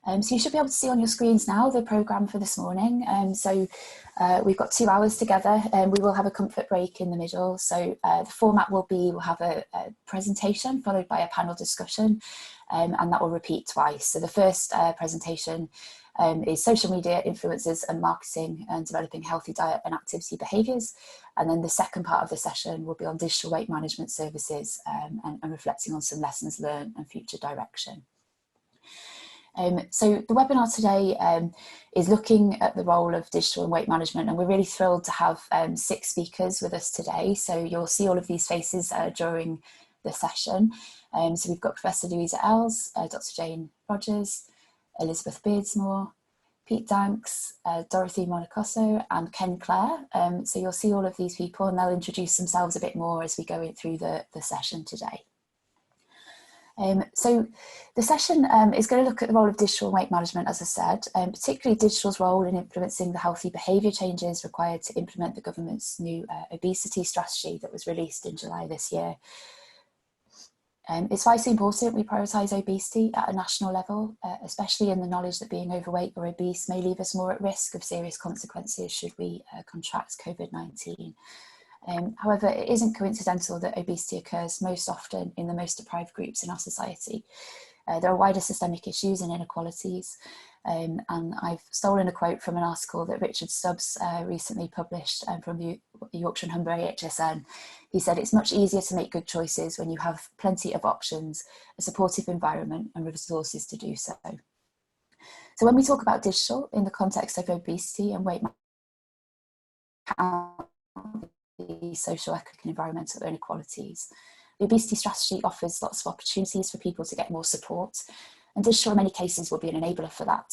So you should be able to see on your screens now the programme for this morning. We've got 2 hours together and we will have a comfort break in the middle. So the format will be, we'll have a presentation followed by a panel discussion, and that will repeat twice. So the first presentation is social media influencers and marketing and developing healthy diet and activity behaviours. And then the second part of the session will be on digital weight management services and reflecting on some lessons learned and future direction. So the webinar today is looking at the role of digital and weight management, and we're really thrilled to have 6 speakers with us today. So you'll see all of these faces during the session. So we've got Professor Louisa Els, Dr. Jane Rogers, Elizabeth Beardsmore, Pete Danks, Dorothy Monacoso and Ken Clare. So you'll see all of these people and they'll introduce themselves a bit more as we go through the session today. So the session is going to look at the role of digital and weight management, as I said, particularly digital's role in influencing the healthy behaviour changes required to implement the government's new obesity strategy that was released in July this year. It's vitally important we prioritise obesity at a national level, especially in the knowledge that being overweight or obese may leave us more at risk of serious consequences should we contract COVID-19. However, it isn't coincidental that obesity occurs most often in the most deprived groups in our society. There are wider systemic issues and inequalities, and I've stolen a quote from an article that Richard Stubbs recently published from the Yorkshire and Humber AHSN. He said, "It's much easier to make good choices when you have plenty of options, a supportive environment and resources to do so." So when we talk about digital in the context of obesity and weight management, the social, economic and environmental inequalities. The obesity strategy offers lots of opportunities for people to get more support, and digital in many cases will be an enabler for that.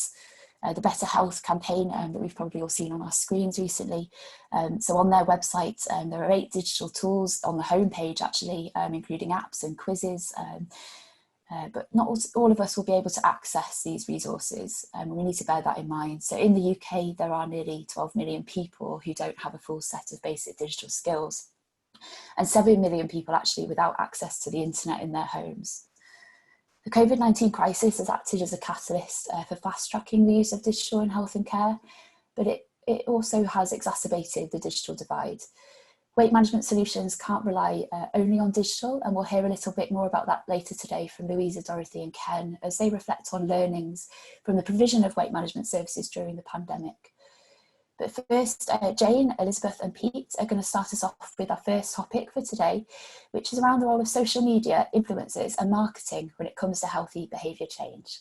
The Better Health campaign that we've probably all seen on our screens recently. So on their website, there are 8 digital tools on the homepage actually, including apps and quizzes, but not all of us will be able to access these resources, and we need to bear that in mind. So in the UK, there are nearly 12 million people who don't have a full set of basic digital skills, and 7 million people actually without access to the internet in their homes. The COVID-19 crisis has acted as a catalyst for fast-tracking the use of digital in health and care, but it also has exacerbated the digital divide. Weight management solutions can't rely only on digital, and we'll hear a little bit more about that later today from Louisa, Dorothy and Ken as they reflect on learnings from the provision of weight management services during the pandemic. But first, Jane, Elizabeth and Pete are going to start us off with our first topic for today, which is around the role of social media, influencers and marketing when it comes to healthy behaviour change.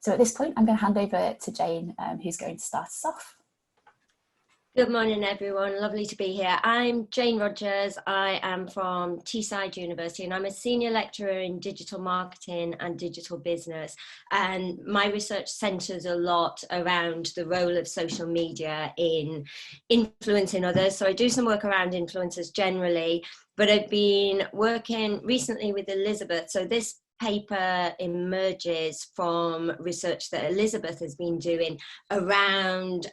So at this point, I'm going to hand over to Jane, who's going to start us off. Good morning, everyone. Lovely to be here. I'm Jane Rogers. I am from Teesside University and I'm a senior lecturer in digital marketing and digital business. And my research centres a lot around the role of social media in influencing others. So I do some work around influencers generally, but I've been working recently with Elizabeth. So this paper emerges from research that Elizabeth has been doing around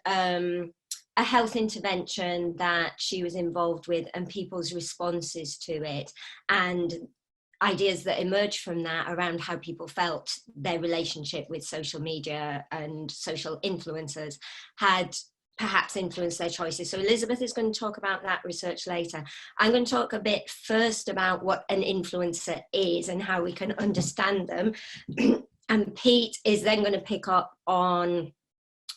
a health intervention that she was involved with and people's responses to it, and ideas that emerged from that around how people felt their relationship with social media and social influencers had perhaps influenced their choices. So Elizabeth is going to talk about that research later. I'm going to talk a bit first about what an influencer is and how we can understand them. And Pete is then going to pick up on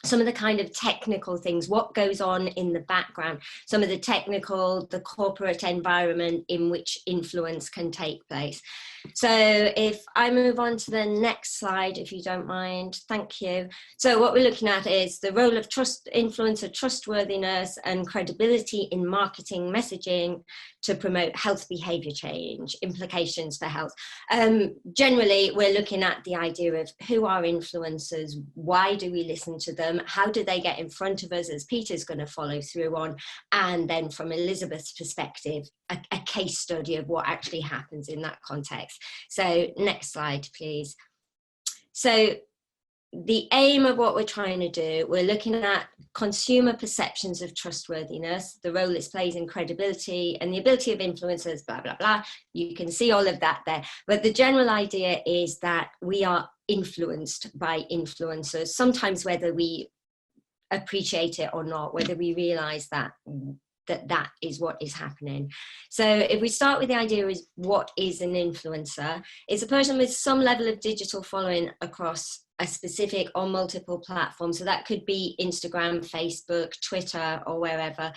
some of the kind of technical things, what goes on in the background, some of the technical, the corporate environment in which influence can take place. So if I move on to the next slide, if you don't mind, thank you. So what we're looking at is the role of influencer trustworthiness and credibility in marketing messaging to promote health behaviour change, implications for health. Generally, we're looking at the idea of who are influencers, why do we listen to them, how do they get in front of us, as Peter's going to follow through on, and then from Elizabeth's perspective, a case study of what actually happens in that context. So next slide, please. So the aim of what we're trying to do, we're looking at consumer perceptions of trustworthiness, the role it plays in credibility, and the ability of influencers, blah, blah, blah. You can see all of that there. But the general idea is that we are influenced by influencers, sometimes whether we appreciate it or not, whether we realize that that is what is happening. So if we start with the idea is what is an influencer? It's a person with some level of digital following across a specific or multiple platforms. So that could be Instagram, Facebook, Twitter, or wherever.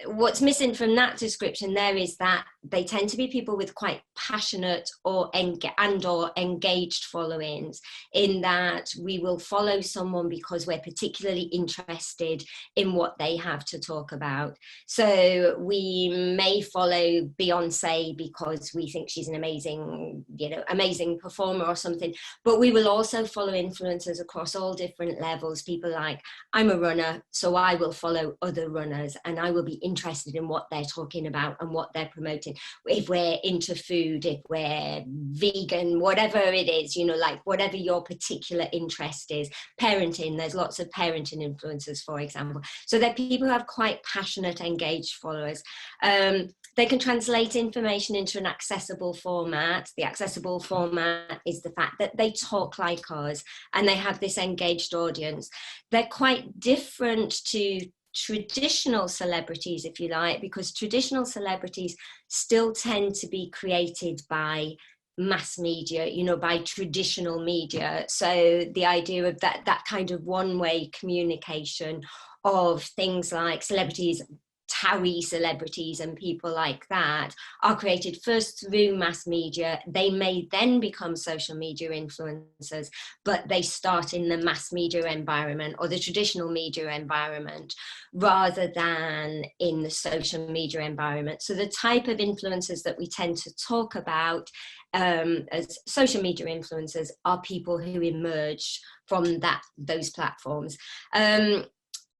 What's missing from that description there is that they tend to be people with quite passionate or engaged followings, in that we will follow someone because we're particularly interested in what they have to talk about. So we may follow Beyonce because we think she's an amazing performer or something, but we will also follow influencers across all different levels. People like, I'm a runner, so I will follow other runners and I will be interested in what they're talking about and what they're promoting. If we're into food, if we're vegan, whatever it is, like whatever your particular interest is. Parenting, there's lots of parenting influencers, for example. So they're people who have quite passionate, engaged followers. They can translate information into an accessible format. The accessible format is the fact that they talk like us and they have this engaged audience. They're quite different to traditional celebrities, if you like, because traditional celebrities still tend to be created by mass media, by traditional media. So the idea of that kind of one-way communication of things like celebrities, Towie celebrities and people like that are created first through mass media. They may then become social media influencers, but they start in the mass media environment or the traditional media environment rather than in the social media environment. So the type of influencers that we tend to talk about as social media influencers are people who emerge from those platforms.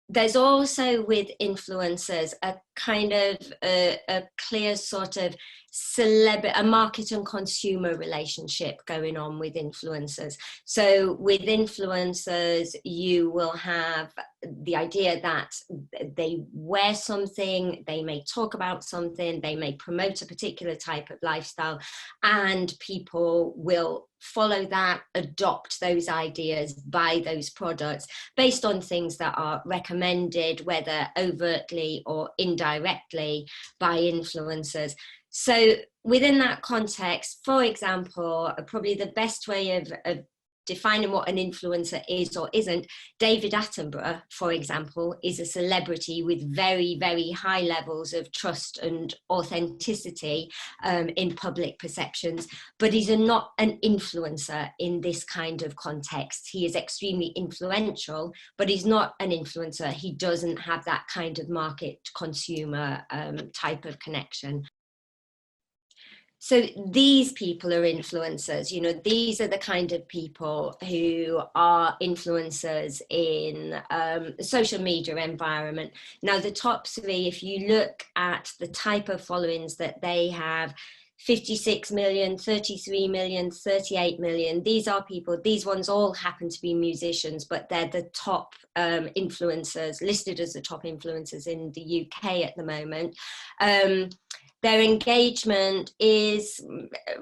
There's also with influencers a kind of a clear sort of a market and consumer relationship going on with influencers. So with influencers, you will have the idea that they wear something, they may talk about something, they may promote a particular type of lifestyle, and people will follow that, adopt those ideas, buy those products based on things that are recommended, whether overtly or indirectly, by influencers. So within that context, for example, probably the best way of defining what an influencer is or isn't, David Attenborough, for example, is a celebrity with very, very high levels of trust and authenticity in public perceptions, but he's not an influencer in this kind of context. He is extremely influential, but he's not an influencer. He doesn't have that kind of market consumer type of connection. So these people are influencers, these are the kind of people who are influencers in the social media environment. Now, the top three, if you look at the type of followings that they have, 56 million, 33 million, 38 million. These are people, these ones all happen to be musicians, but they're the top influencers, listed as the top influencers in the UK at the moment. Their engagement is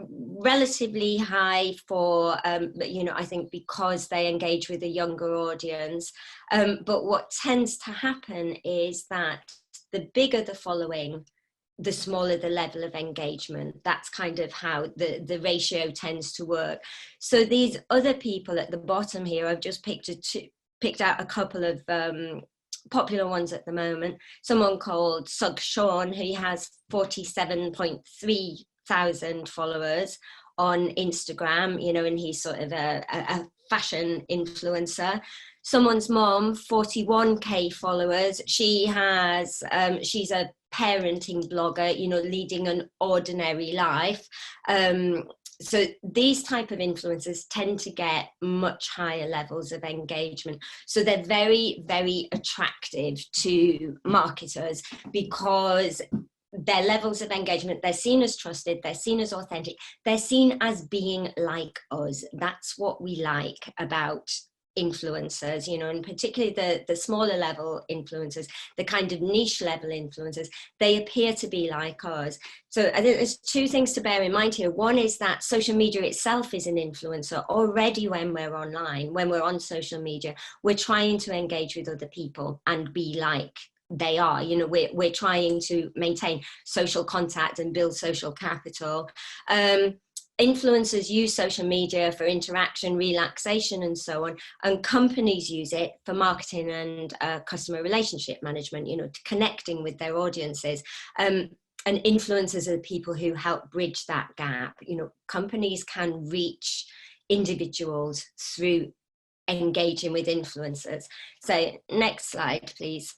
relatively high for, I think because they engage with a younger audience. But what tends to happen is that the bigger the following, the smaller the level of engagement. That's kind of how the ratio tends to work. So these other people at the bottom here, I've just picked out a couple of popular ones at the moment. Someone called Sug Sean, who has 47.3 thousand followers on Instagram, and he's sort of a fashion influencer. Someone's mom, 41k followers. She has, she's a parenting blogger, leading an ordinary life. So these type of influencers tend to get much higher levels of engagement. So they're very, very attractive to marketers because their levels of engagement, they're seen as trusted, they're seen as authentic, they're seen as being like us. That's what we like about influencers, you know, and particularly the smaller level influencers, the kind of niche level influencers, they appear to be like us. So I think there's two things to bear in mind here. One is that social media itself is an influencer already. When we're online, when we're on social media, we're trying to engage with other people and be like they are, you know, we're trying to maintain social contact and build social capital. Influencers use social media for interaction, relaxation, and so on, and companies use it for marketing and customer relationship management, you know, to connecting with their audiences. And influencers are the people who help bridge that gap. You know, companies can reach individuals through engaging with influencers. So next slide, please.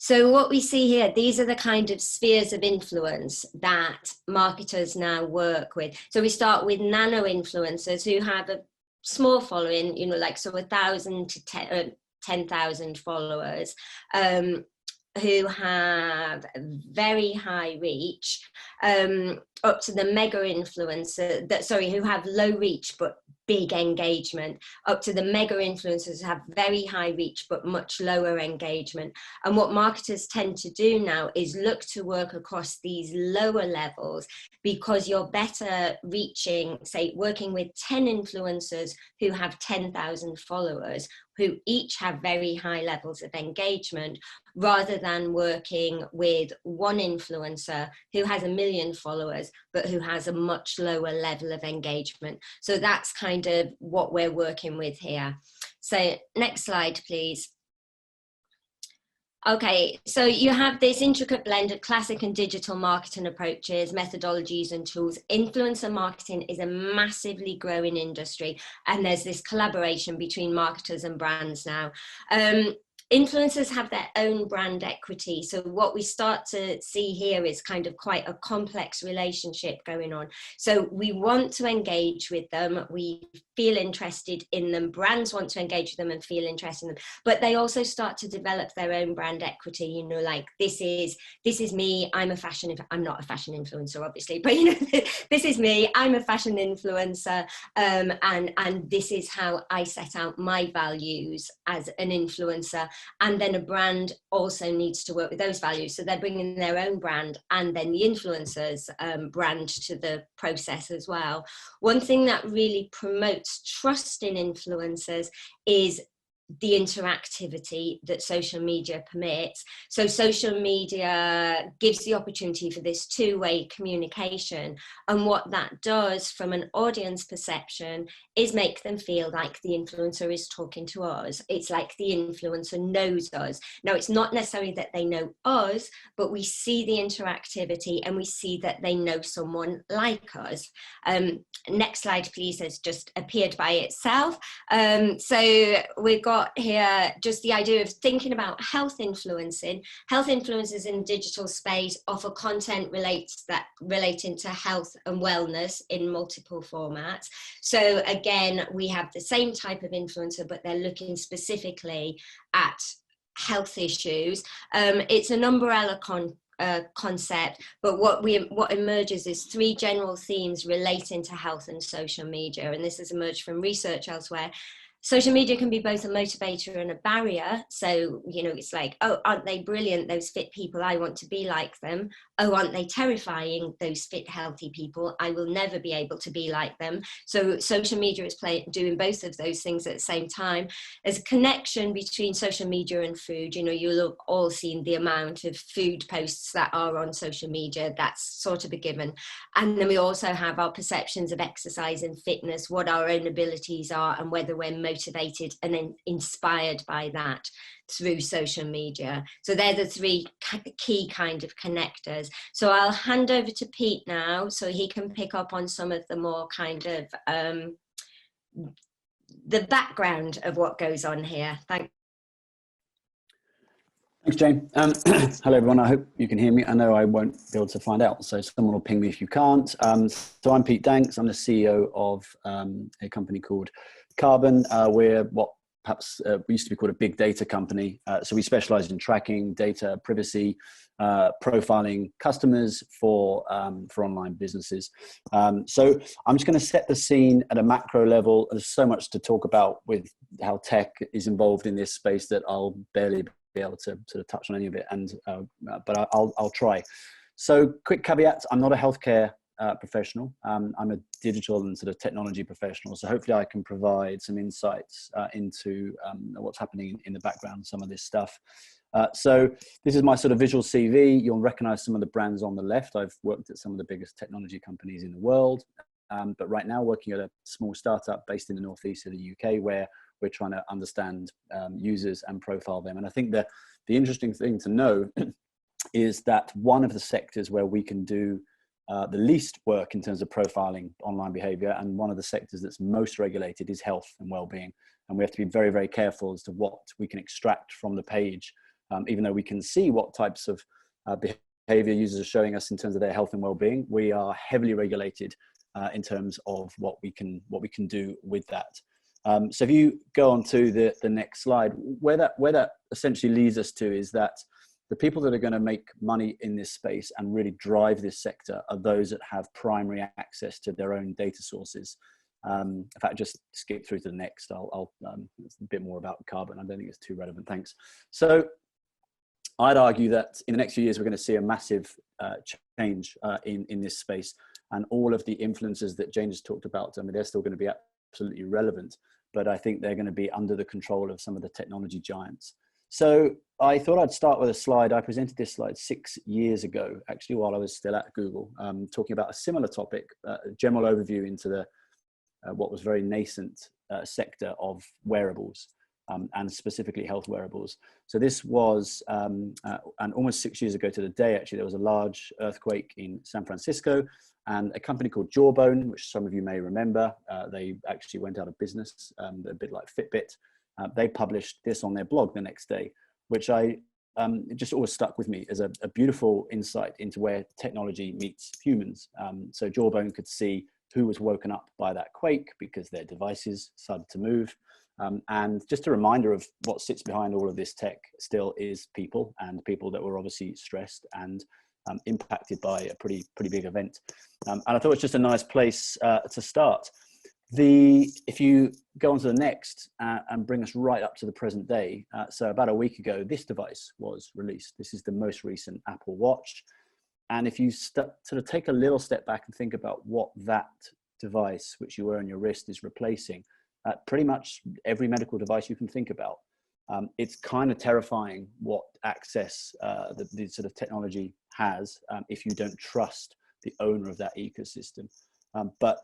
So what we see here, these are the kind of spheres of influence that marketers now work with. So we start with nano influencers who have a small following, you know, like so 1,000 to 10,000 followers, who have very high reach, up to the mega influencer that, sorry, who have low reach but big engagement, up to the mega influencers who have very high reach but much lower engagement. And what marketers tend to do now is look to work across these lower levels, because you're better reaching, say, working with 10 influencers who have 10,000 followers, who each have very high levels of engagement, rather than working with one influencer who has 1 million followers, but who has a much lower level of engagement. So that's kind of what we're working with here. So next slide, please. Okay, so you have this intricate blend of classic and digital marketing approaches, methodologies and tools. Influencer marketing is a massively growing industry, and there's this collaboration between marketers and brands now. Influencers have their own brand equity. So what we start to see here is kind of quite a complex relationship going on. So we want to engage with them. We feel interested in them. Brands want to engage with them and feel interested in them, but they also start to develop their own brand equity. You know, like this is me. I'm not a fashion influencer, obviously, but you know, this is me. I'm a fashion influencer, and this is how I set out my values as an influencer. And then a brand also needs to work with those values. So they're bringing their own brand and then the influencers' brand to the process as well. One thing that really promotes trust in influencers is the interactivity that social media permits. So social media gives the opportunity for this two-way communication. And what that does from an audience perception is make them feel like the influencer is talking to us. It's like the influencer knows us. Now, it's not necessarily that they know us, but we see the interactivity and we see that they know someone like us. Next slide, please, has just appeared by itself. So we've got here just the idea of thinking about health influencing. Health influencers in digital space offer content relating to health and wellness in multiple formats. So again, we have the same type of influencer, but they're looking specifically at health issues. It's an umbrella concept, but what emerges is 3 general themes relating to health and social media, and this has emerged from research elsewhere. Social media can be both a motivator and a barrier. So, you know, it's like, oh, aren't they brilliant, those fit people? I want to be like them. Oh, aren't they terrifying, those fit, healthy people? I will never be able to be like them. So social media is doing both of those things at the same time. There's a connection between social media and food. You know, you'll have all seen the amount of food posts that are on social media. That's sort of a given. And then we also have our perceptions of exercise and fitness, what our own abilities are, and whether we're motivated and then inspired by that through social media. So they're the 3 key kind of connectors. So I'll hand over to Pete now so he can pick up on some of the more kind of the background of what goes on here. Thanks, Jane. Hello, everyone. I hope you can hear me. I know I won't be able to find out, so someone will ping me if you can't. So I'm Pete Danks. I'm the CEO of a company called Carbon. We're what perhaps we used to be called a big data company. So we specialize in tracking data privacy, profiling customers for online businesses. So I'm just going to set the scene at a macro level. There's so much to talk about with how tech is involved in this space that I'll barely be able to sort of touch on any of it, but I'll try. So quick caveat, I'm not a healthcare professional. I'm a digital and sort of technology professional. So hopefully I can provide some insights into what's happening in the background, some of this stuff. So this is my sort of visual CV. You'll recognize some of the brands on the left. I've worked at some of the biggest technology companies in the world, but right now working at a small startup based in the northeast of the UK, where we're trying to understand users and profile them. And I think the interesting thing to know is that one of the sectors where we can do the least work in terms of profiling online behavior, and one of the sectors that's most regulated, is health and well-being. And we have to be very, very careful as to what we can extract from the page, even though we can see what types of behavior users are showing us in terms of their health and well-being. We are heavily regulated in terms of what we can do with that. So if you go on to the next slide, where that essentially leads us to is that the people that are going to make money in this space and really drive this sector are those that have primary access to their own data sources. In fact, just skip through to the next. It's a bit more about carbon. I don't think it's too relevant. Thanks. So I'd argue that in the next few years, we're going to see a massive change in this space, and all of the influences that Jane has talked about, I mean, they're still going to be absolutely relevant, but I think they're going to be under the control of some of the technology giants. So I thought I'd start with a slide. I presented this slide 6 years ago, actually, while I was still at Google, talking about a similar topic, a general overview into the what was very nascent sector of wearables, and specifically health wearables. So this was, and almost 6 years ago to the day, actually, there was a large earthquake in San Francisco, and a company called Jawbone, which some of you may remember, they actually went out of business, a bit like Fitbit. They published this on their blog the next day, which it just always stuck with me as a beautiful insight into where technology meets humans. So Jawbone could see who was woken up by that quake because their devices started to move. And just a reminder of what sits behind all of this tech still is people, and people that were obviously stressed and impacted by a pretty big event. And I thought it's just a nice place to start. If you go on to the next and bring us right up to the present day, so about a week ago, this device was released. This is the most recent Apple Watch. And if you sort of take a little step back and think about what that device, which you wear on your wrist, is replacing, pretty much every medical device you can think about. It's kind of terrifying what access the sort of technology has if you don't trust the owner of that ecosystem. But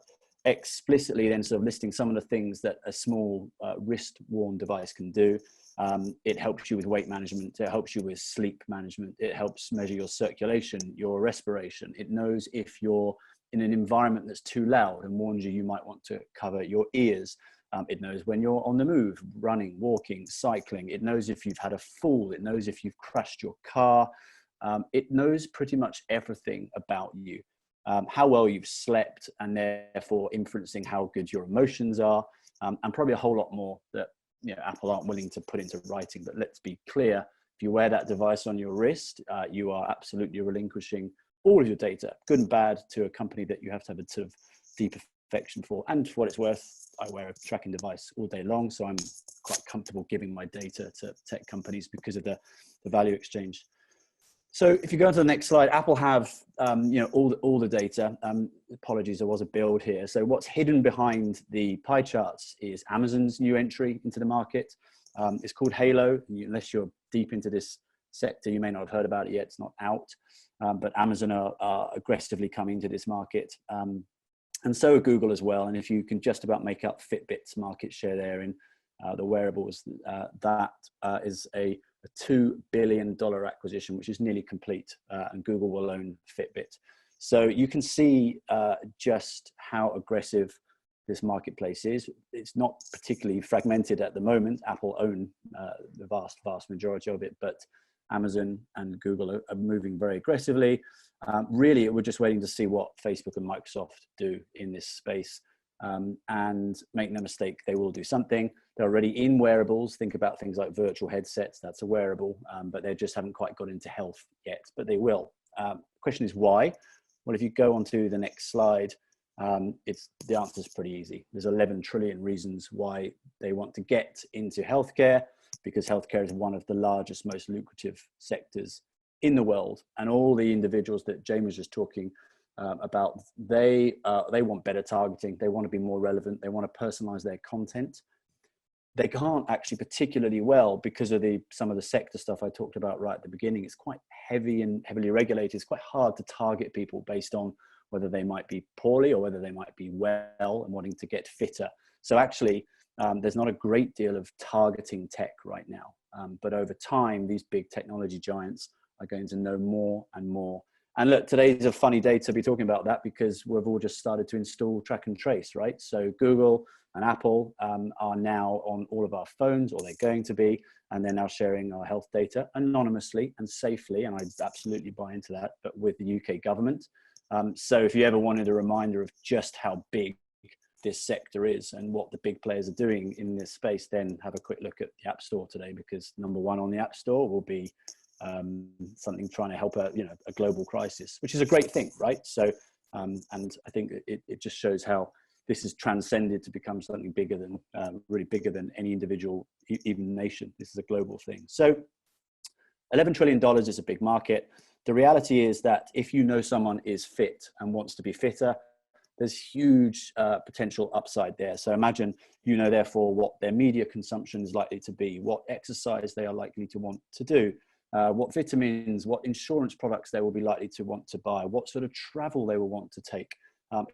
explicitly then sort of listing some of the things that a small wrist-worn device can do. It helps you with weight management. It helps you with sleep management. It helps measure your circulation, your respiration. It knows if you're in an environment that's too loud and warns you might want to cover your ears. It knows when you're on the move, running, walking, cycling. It knows if you've had a fall. It knows if you've crashed your car. It knows pretty much everything about you. How well you've slept, and therefore influencing how good your emotions are, and probably a whole lot more that Apple aren't willing to put into writing. But let's be clear, if you wear that device on your wrist, you are absolutely relinquishing all of your data, good and bad, to a company that you have to have a sort of deep affection for. And for what it's worth, I wear a tracking device all day long, so I'm quite comfortable giving my data to tech companies because of the value exchange. So if you go to the next slide, Apple have all the data. Apologies, there was a build here. So what's hidden behind the pie charts is Amazon's new entry into the market. It's called Halo. Unless you're deep into this sector, you may not have heard about it yet. It's not out, but Amazon are aggressively coming to this market, and so are Google as well. And if you can just about make up Fitbit's market share there in the wearables, that is a $2 billion acquisition, which is nearly complete, and Google will own Fitbit. So you can see just how aggressive this marketplace is. It's not particularly fragmented at the moment. Apple own the vast majority of it, but Amazon and Google are moving very aggressively. Really, we're just waiting to see what Facebook and Microsoft do in this space. And make no mistake, they will do something. They're already in wearables. Think about things like virtual headsets. That's a wearable, but they just haven't quite got into health yet, but they will. Question is why? Well, if you go on to the next slide, the answer is pretty easy. There's 11 trillion reasons why they want to get into healthcare, because healthcare is one of the largest, most lucrative sectors in the world. And all the individuals that Jane was just talking about, they want better targeting. They want to be more relevant. They want to personalize their content. They can't actually particularly well because of some of the sector stuff I talked about right at the beginning. It's quite heavy and heavily regulated. It's quite hard to target people based on whether they might be poorly or whether they might be well and wanting to get fitter. So actually, there's not a great deal of targeting tech right now. But over time, these big technology giants are going to know more and more. And look, today's a funny day to be talking about that because we've all just started to install track and trace, right? So Google and Apple are now on all of our phones, or they're going to be, and they're now sharing our health data anonymously and safely, and I absolutely buy into that, but with the UK government. So if you ever wanted a reminder of just how big this sector is and what the big players are doing in this space, then have a quick look at the App Store today, because number one on the App Store will be something trying to help a global crisis, which is a great thing, right? So, and I think it just shows how this has transcended to become something bigger than, really bigger than any individual, even nation. This is a global thing. So $11 trillion is a big market. The reality is that if you know someone is fit and wants to be fitter, there's huge potential upside there. So imagine, therefore, what their media consumption is likely to be, what exercise they are likely to want to do, what vitamins, what insurance products they will be likely to want to buy, what sort of travel they will want to take.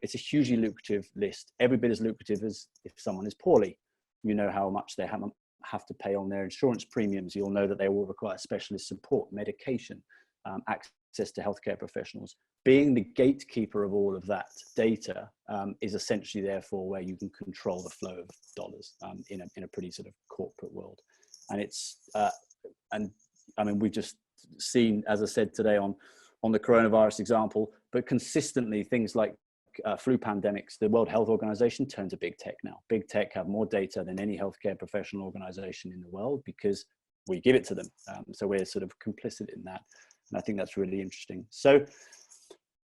It's a hugely lucrative list, every bit as lucrative as if someone is poorly. You know how much they have to pay on their insurance premiums. You'll know that they will require specialist support, medication, access to healthcare professionals. Being the gatekeeper of all of that data is essentially therefore where you can control the flow of dollars in a pretty sort of corporate world. And it's, and I mean, we've just seen, as I said today on the coronavirus example, but consistently things like flu pandemics, the World Health Organization turned to big tech now. Big tech have more data than any healthcare professional organization in the world because we give it to them. So we're sort of complicit in that. And I think that's really interesting. So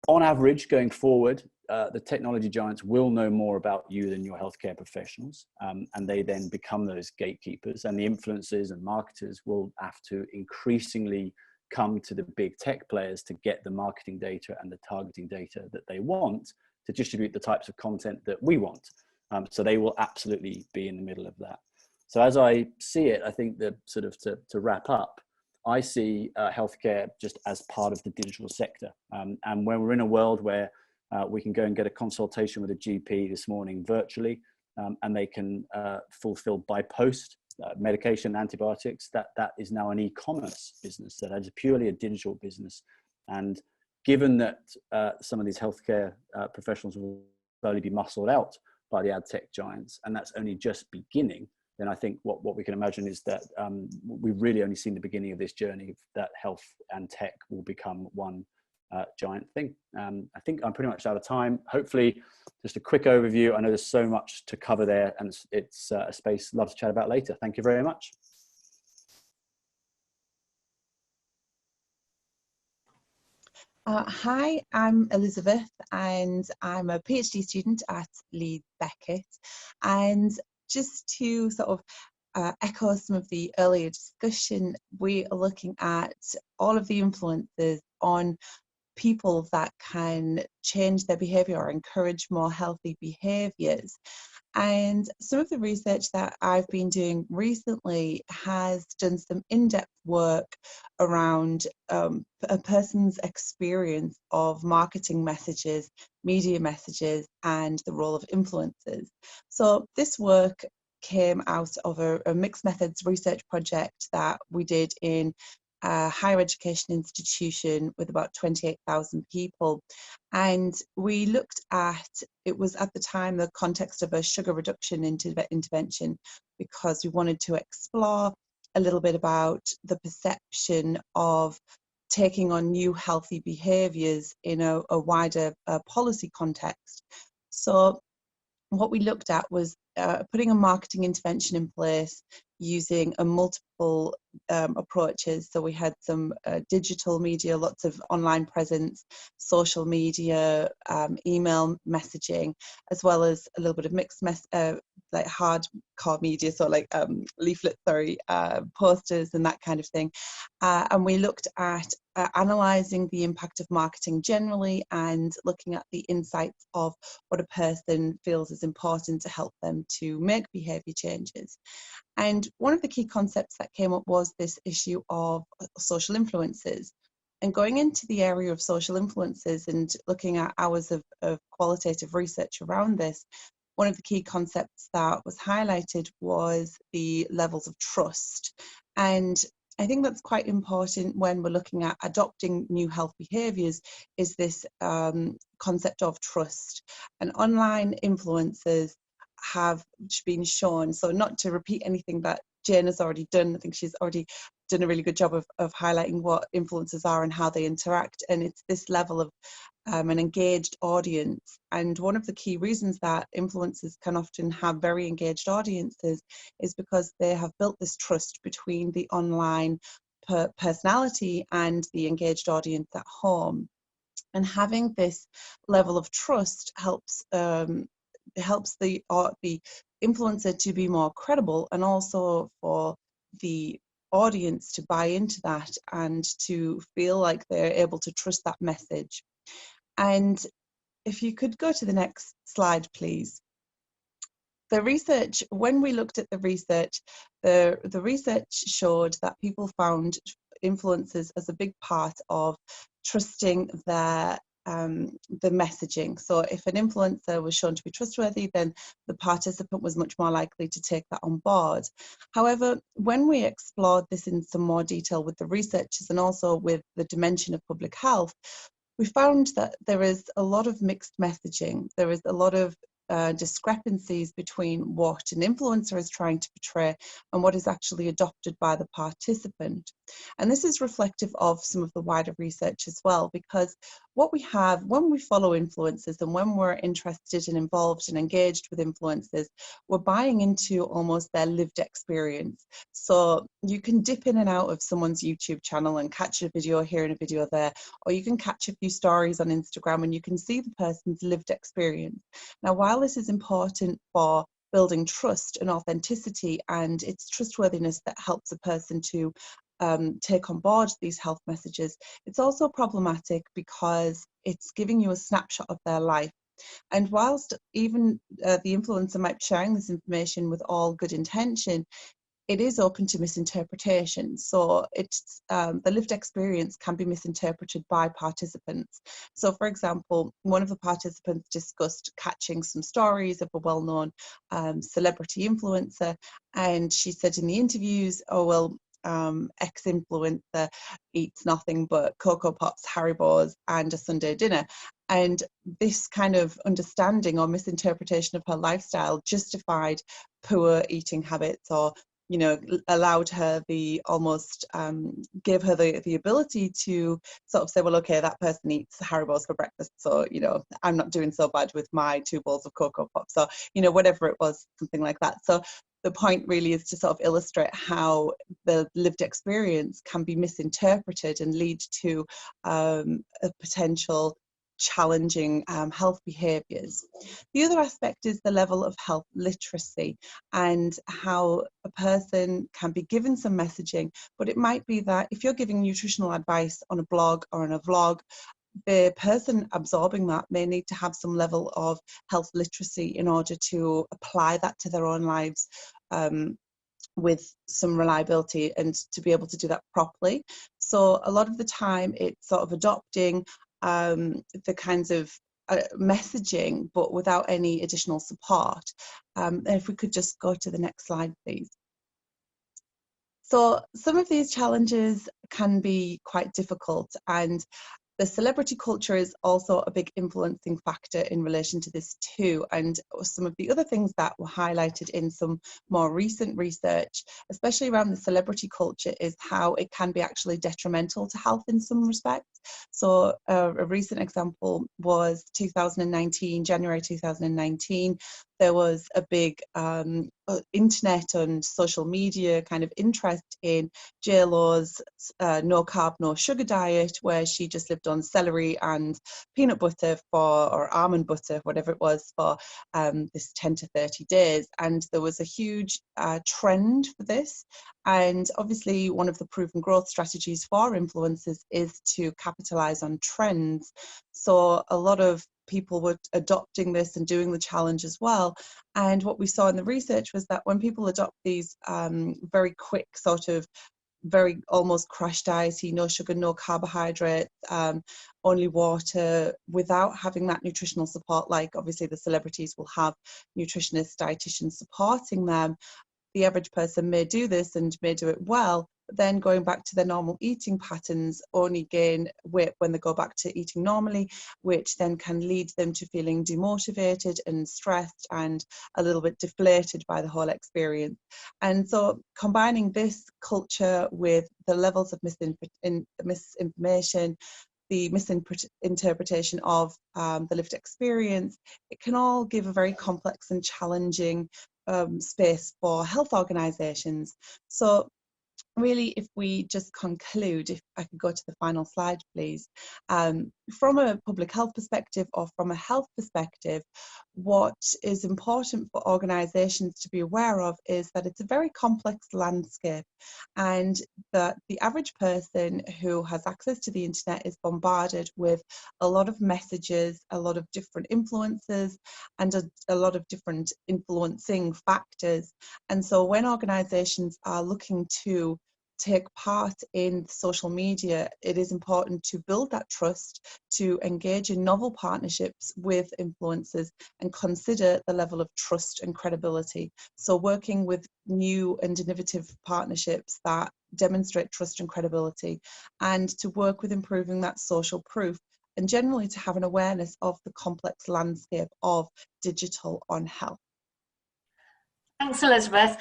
on average, going forward, the technology giants will know more about you than your healthcare professionals. And they then become those gatekeepers, and the influencers and marketers will have to increasingly come to the big tech players to get the marketing data and the targeting data that they want to distribute the types of content that we want. So they will absolutely be in the middle of that. So as I see it, I think that sort of to wrap up, I see healthcare just as part of the digital sector. And when we're in a world where we can go and get a consultation with a GP this morning virtually, and they can fulfill by post medication, antibiotics, that is now an e-commerce business. That is purely a digital business. And given that some of these healthcare professionals will slowly be muscled out by the ad tech giants, and that's only just beginning, then I think what we can imagine is that we've really only seen the beginning of this journey, that health and tech will become one giant thing. I think I'm pretty much out of time. Hopefully, just a quick overview. I know there's so much to cover there, and it's a space I'd love to chat about later. Thank you very much. Hi, I'm Elizabeth, and I'm a PhD student at Leeds Beckett. And just to sort of echo some of the earlier discussion, we are looking at all of the influences on people that can change their behaviour or encourage more healthy behaviours. And some of the research that I've been doing recently has done some in-depth work around a person's experience of marketing messages, media messages, and the role of influencers. So this work came out of a mixed methods research project that we did in a higher education institution with about 28,000 people. And we looked at, it was at the time the context of a sugar reduction intervention, because we wanted to explore a little bit about the perception of taking on new healthy behaviours in a wider policy context. So what we looked at was putting a marketing intervention in place using a multiple approaches. So we had some digital media, lots of online presence, social media, email messaging, as well as a little bit of mixed like hardcore media, so like leaflets, posters and that kind of thing. And we looked at analysing the impact of marketing generally and looking at the insights of what a person feels is important to help them to make behaviour changes. And one of the key concepts that came up was this issue of social influences. And going into the area of social influences and looking at hours of qualitative research around this, one of the key concepts that was highlighted was the levels of trust. And I think that's quite important when we're looking at adopting new health behaviours, is this concept of trust. And online influencers have been shown, so not to repeat anything that Jane has already done, I think she's already done a really good job of highlighting what influencers are and how they interact, and it's this level of an engaged audience. And one of the key reasons that influencers can often have very engaged audiences is because they have built this trust between the online personality and the engaged audience at home. And having this level of trust helps the influencer to be more credible, and also for the audience to buy into that and to feel like they're able to trust that message. And if you could go to the next slide, please. The research, when we looked at the research, the research showed that people found influencers as a big part of trusting their the messaging. So if an influencer was shown to be trustworthy, then the participant was much more likely to take that on board. However, when we explored this in some more detail with the researchers and also with the dimension of public health, we found that there is a lot of mixed messaging. There is a lot of discrepancies between what an influencer is trying to portray and what is actually adopted by the participant. And this is reflective of some of the wider research as well, because what we have when we follow influencers and when we're interested and involved and engaged with influencers, we're buying into almost their lived experience. So you can dip in and out of someone's YouTube channel and catch a video here and a video there, or you can catch a few stories on Instagram and you can see the person's lived experience. Now, while this is important for building trust and authenticity, and it's trustworthiness that helps a person to take on board these health messages, it's also problematic because it's giving you a snapshot of their life. And whilst even the influencer might be sharing this information with all good intention, it is open to misinterpretation. So it's the lived experience can be misinterpreted by participants. So for example, one of the participants discussed catching some stories of a well-known celebrity influencer, and she said in the interviews, oh well, ex-influencer eats nothing but Cocoa Pops, Haribos and a Sunday dinner. And this kind of understanding or misinterpretation of her lifestyle justified poor eating habits, or allowed her gave her the ability to sort of say, well, okay, that person eats Haribos for breakfast, so I'm not doing so bad with my 2 bowls of Cocoa Pops, or whatever it was, something like that. So the point really is to sort of illustrate how the lived experience can be misinterpreted and lead to a potential challenging health behaviours. The other aspect is the level of health literacy, and how a person can be given some messaging, but it might be that if you're giving nutritional advice on a blog or on a vlog, the person absorbing that may need to have some level of health literacy in order to apply that to their own lives with some reliability and to be able to do that properly. So a lot of the time it's sort of adopting the kinds of messaging, but without any additional support. And if we could just go to the next slide, please. So some of these challenges can be quite difficult, and the celebrity culture is also a big influencing factor in relation to this too. And some of the other things that were highlighted in some more recent research, especially around the celebrity culture, is how it can be actually detrimental to health in some respects. So a recent example was January 2019, there was a big internet and social media kind of interest in JLo's no carb, no sugar diet, where she just lived on celery and peanut butter or almond butter, whatever it was, for this 10 to 30 days. And there was a huge trend for this. And obviously one of the proven growth strategies for influencers is to capitalize on trends. So a lot of people were adopting this and doing the challenge as well. And what we saw in the research was that when people adopt these very quick sort of very almost crash diety, no sugar, no carbohydrates, only water, without having that nutritional support, like obviously the celebrities will have nutritionists, dietitians supporting them. The average person may do this and may do it well, but then going back to their normal eating patterns, only gain weight when they go back to eating normally, which then can lead them to feeling demotivated and stressed and a little bit deflated by the whole experience. And so combining this culture with the levels of misinformation, the misinterpretation of the lived experience, it can all give a very complex and challenging space for health organisations. So really, if we just conclude, if I could go to the final slide, please. From a public health perspective or from a health perspective, what is important for organisations to be aware of is that it's a very complex landscape, and that the average person who has access to the internet is bombarded with a lot of messages, a lot of different influences, and a lot of different influencing factors. And so when organisations are looking to take part in social media, it is important to build that trust, to engage in novel partnerships with influencers and consider the level of trust and credibility. So working with new and innovative partnerships that demonstrate trust and credibility, and to work with improving that social proof, and generally to have an awareness of the complex landscape of digital on health. Thanks, Elizabeth.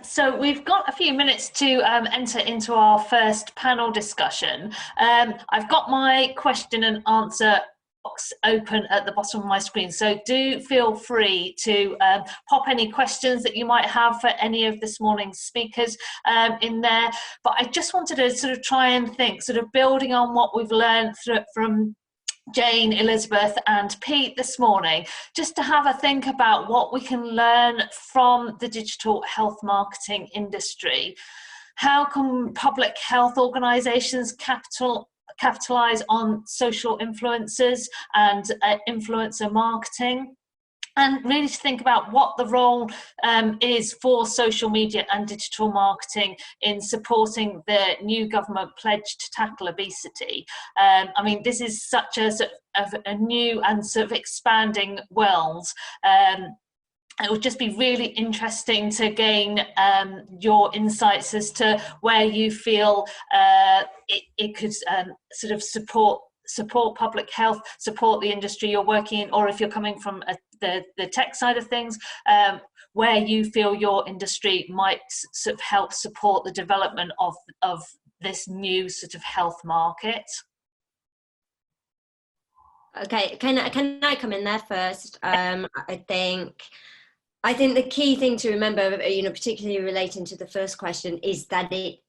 So we've got a few minutes to enter into our first panel discussion. I've got my question and answer box open at the bottom of my screen, so do feel free to pop any questions that you might have for any of this morning's speakers in there. But I just wanted to sort of try and think, sort of building on what we've learned from Jane, Elizabeth and Pete this morning, just to have a think about what we can learn from the digital health marketing industry. How can public health organisations capitalise on social influencers and influencer marketing? And really to think about what the role is for social media and digital marketing in supporting the new government pledge to tackle obesity. I mean, this is such a sort of a new and sort of expanding world. It would just be really interesting to gain your insights as to where you feel it could sort of support public health, support the industry you're working in, or if you're coming from the tech side of things, where you feel your industry might sort of help support the development of this new sort of health market. Okay, can I come in there first? I think the key thing to remember, you know, particularly relating to the first question, is that it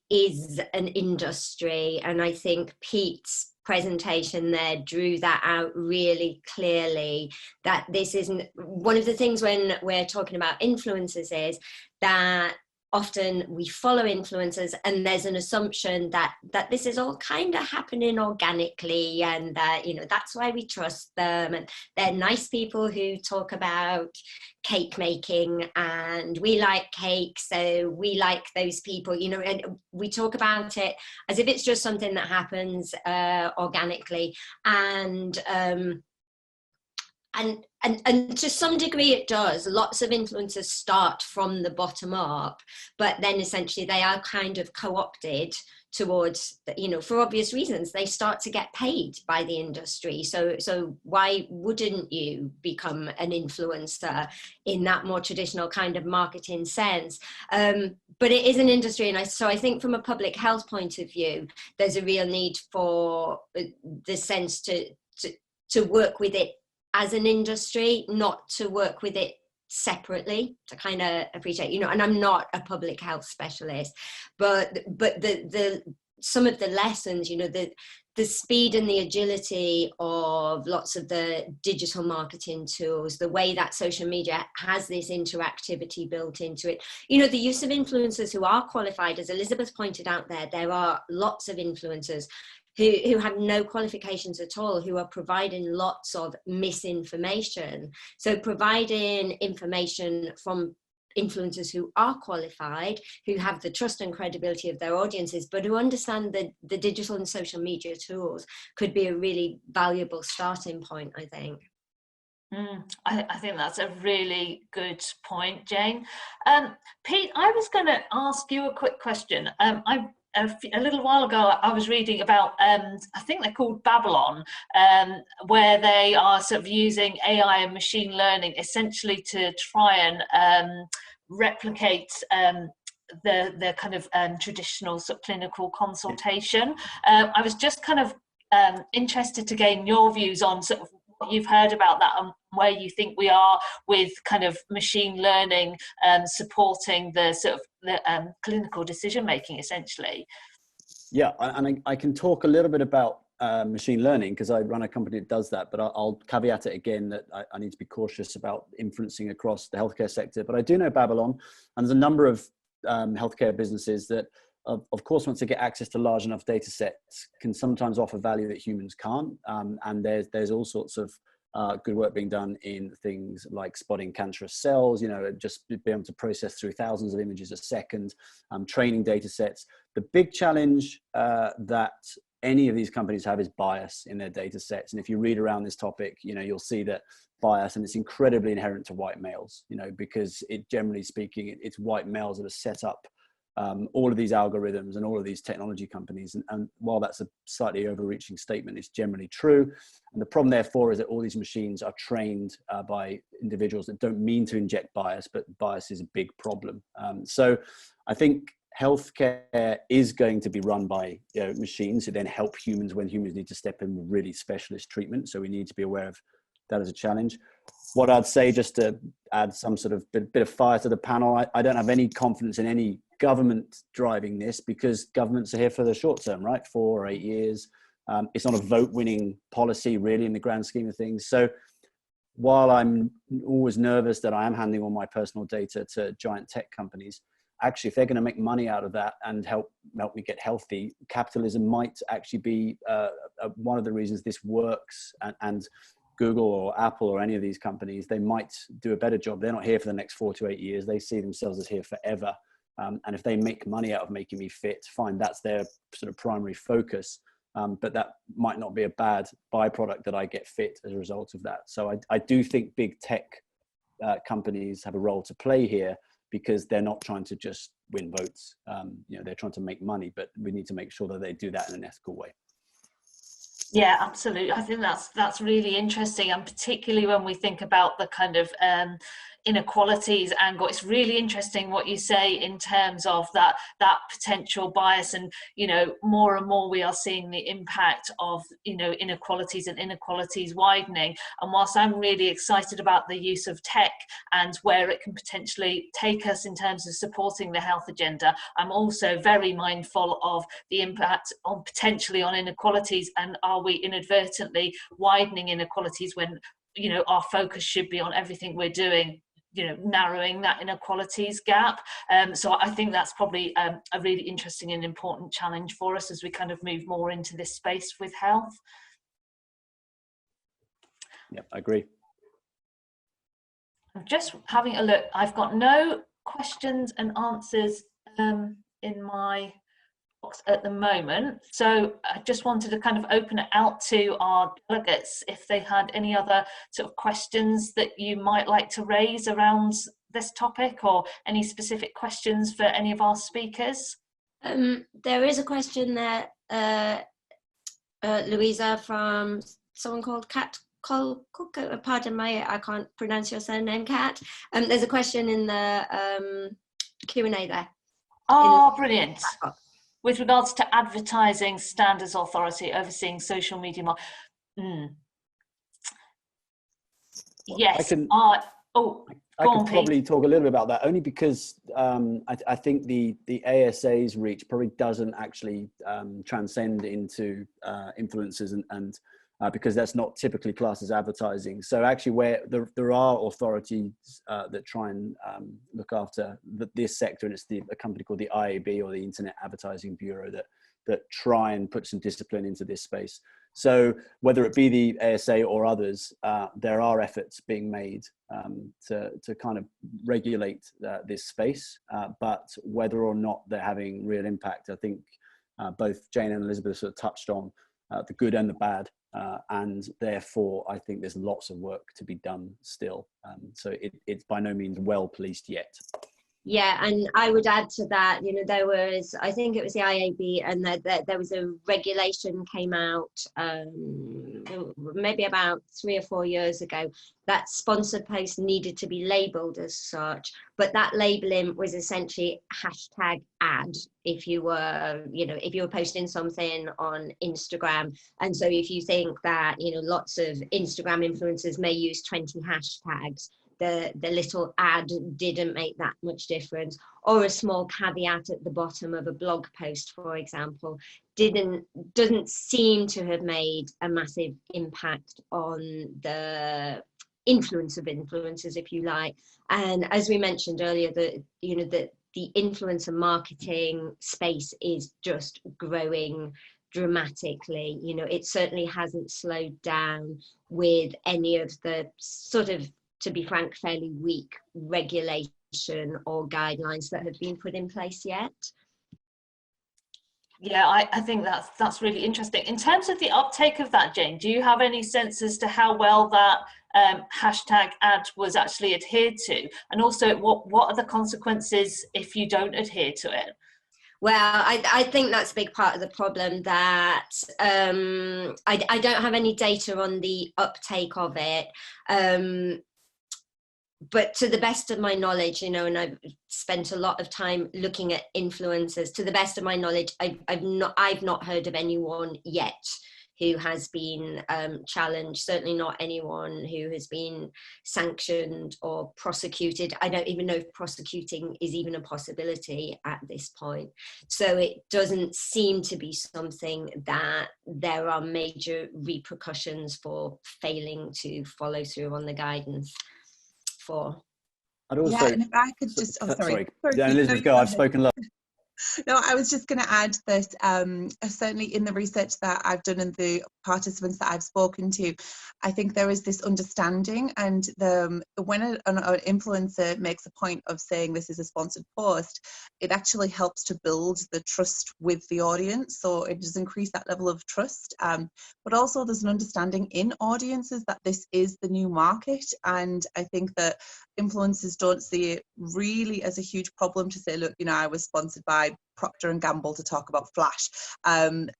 is an industry, and I think Pete's presentation there drew that out really clearly, that this isn't one of the things when we're talking about influencers, is that often we follow influencers and there's an assumption that this is all kind of happening organically, and that, you know, that's why we trust them, and they're nice people who talk about cake making and we like cake, so we like those people, you know, and we talk about it as if it's just something that happens organically, and to some degree it does. Lots of influencers start from the bottom up, but then essentially they are kind of co-opted towards, you know, for obvious reasons, they start to get paid by the industry. So why wouldn't you become an influencer in that more traditional kind of marketing sense? But it is an industry, and so I think from a public health point of view, there's a real need for the sense to work with it as an industry, not to work with it separately, to kind of appreciate, you know, and I'm not a public health specialist, but the some of the lessons, you know, the speed and the agility of lots of the digital marketing tools, the way that social media has this interactivity built into it, you know, the use of influencers who are qualified, as Elizabeth pointed out there are lots of influencers who have no qualifications at all, who are providing lots of misinformation. So providing information from influencers who are qualified, who have the trust and credibility of their audiences, but who understand that the digital and social media tools could be a really valuable starting point, I think. I think that's a really good point, Jane. Pete, I was going to ask you a quick question. A little while ago, I was reading about, I think they're called Babylon, where they are sort of using AI and machine learning essentially to try and replicate the kind of traditional sort of clinical consultation. I was just kind of interested to gain your views on sort of what you've heard about that and where you think we are with kind of machine learning supporting the sort of the clinical decision making, essentially. Yeah, and I can talk a little bit about machine learning because I run a company that does that, but I'll caveat it again that I need to be cautious about influencing across the healthcare sector. But I do know Babylon, and there's a number of healthcare businesses that, of course, once they get access to large enough data sets, can sometimes offer value that humans can't. And there's all sorts of good work being done in things like spotting cancerous cells, you know, just be able to process through thousands of images a second, training data sets. The big challenge that any of these companies have is bias in their data sets. And if you read around this topic, you know, you'll see that bias, and it's incredibly inherent to white males, you know, because generally speaking, it's white males that have set up all of these algorithms and all of these technology companies. And while that's a slightly overreaching statement, it's generally true. And the problem, therefore, is that all these machines are trained by individuals that don't mean to inject bias, but bias is a big problem. So I think healthcare is going to be run by machines who then help humans when humans need to step in with really specialist treatment. So we need to be aware of that as a challenge. What I'd say, just to add some sort of bit of fire to the panel, I don't have any confidence in any government driving this, because governments are here for the short term, right? 4 or 8 years. It's not a vote-winning policy, really, in the grand scheme of things. So while I'm always nervous that I am handing all my personal data to giant tech companies, actually, if they're going to make money out of that and help me get healthy, capitalism might actually be one of the reasons this works. And Google or Apple or any of these companies, they might do a better job. They're not here for the next 4 to 8 years. They see themselves as here forever. And if they make money out of making me fit, fine, that's their sort of primary focus. But that might not be a bad byproduct that I get fit as a result of that. So I do think big tech companies have a role to play here, because they're not trying to just win votes. They're trying to make money, but we need to make sure that they do that in an ethical way. Yeah, absolutely. I think that's really interesting, and particularly when we think about the kind of inequalities angle, it's really interesting what you say in terms of that potential bias. And more and more we are seeing the impact of inequalities widening. And whilst I'm really excited about the use of tech and where it can potentially take us in terms of supporting the health agenda, I'm also very mindful of the impact on potentially on inequalities, and are we inadvertently widening inequalities when our focus should be on everything we're doing, narrowing that inequalities gap. So I think that's probably a really interesting and important challenge for us as we kind of move more into this space with health. Yeah, I agree. I'm just having a look. I've got no questions and answers in my box at the moment. So I just wanted to kind of open it out to our delegates if they had any other sort of questions that you might like to raise around this topic, or any specific questions for any of our speakers. There is a question there, Louisa, from someone called Kat. Pardon I can't pronounce your surname, Kat. There's a question in the Q&A there. Oh, brilliant. With regards to advertising standards authority overseeing social media. Yes. I could probably talk a little bit about that, only because I think the ASA's reach probably doesn't actually transcend into influencers, and because that's not typically classed as advertising. So actually, where there are authorities that try and look after this sector, and it's a company called the IAB, or the Internet Advertising Bureau, that try and put some discipline into this space. So whether it be the ASA or others, there are efforts being made to kind of regulate this space, but whether or not they're having real impact, I think both Jane and Elizabeth sort of touched on the good and the bad, and therefore I think there's lots of work to be done still. So it's by no means well policed yet. Yeah, and I would add to that, you know, there was, I think it was the IAB, and there was a regulation came out maybe about 3 or 4 years ago, that sponsored posts needed to be labelled as such, but that labelling was essentially hashtag ad if you were, you know, if you were posting something on Instagram. And so if you think that, you know, lots of Instagram influencers may use 20 hashtags, the little ad didn't make that much difference, or a small caveat at the bottom of a blog post, for example, doesn't seem to have made a massive impact on the influence of influencers, if you like. And as we mentioned earlier, that, you know, that the influencer marketing space is just growing dramatically. You know, it certainly hasn't slowed down with any of the sort of, to be frank, fairly weak regulation or guidelines that have been put in place yet. Yeah, I think that's really interesting. In terms of the uptake of that, Jane, do you have any sense as to how well that hashtag ad was actually adhered to? And also, what are the consequences if you don't adhere to it? Well, I think that's a big part of the problem, that I don't have any data on the uptake of it. But to the best of my knowledge, you know, and I've spent a lot of time looking at influencers, to the best of my knowledge, I've not heard of anyone yet who has been challenged, certainly not anyone who has been sanctioned or prosecuted. I don't even know if prosecuting is even a possibility at this point. So it doesn't seem to be something that there are major repercussions for failing to follow through on the guidance for. I'd also, yeah, and if I could just, sorry. Yeah, Elizabeth, go. I've spoken a lot. No, I was just going to add that certainly in the research that I've done and the participants that I've spoken to, I think there is this understanding, and when an influencer makes a point of saying this is a sponsored post, it actually helps to build the trust with the audience. So it does increase that level of trust. But also there's an understanding in audiences that this is the new market. And I think that influencers don't see it really as a huge problem to say, look, you know, I was sponsored by Procter & Gamble to talk about Flash, and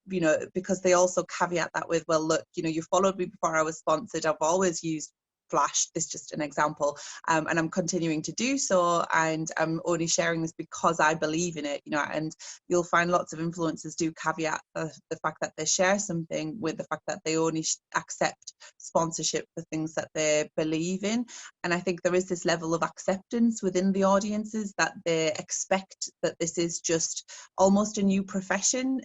you know, because they also caveat that with, well, look, you know, you followed me before I was sponsored, I've always used Flash, this is just an example, and I'm continuing to do so, and I'm only sharing this because I believe in it, you know. And you'll find lots of influencers do caveat the fact that they share something with the fact that they only accept sponsorship for things that they believe in. And I think there is this level of acceptance within the audiences that they expect that this is just almost a new profession,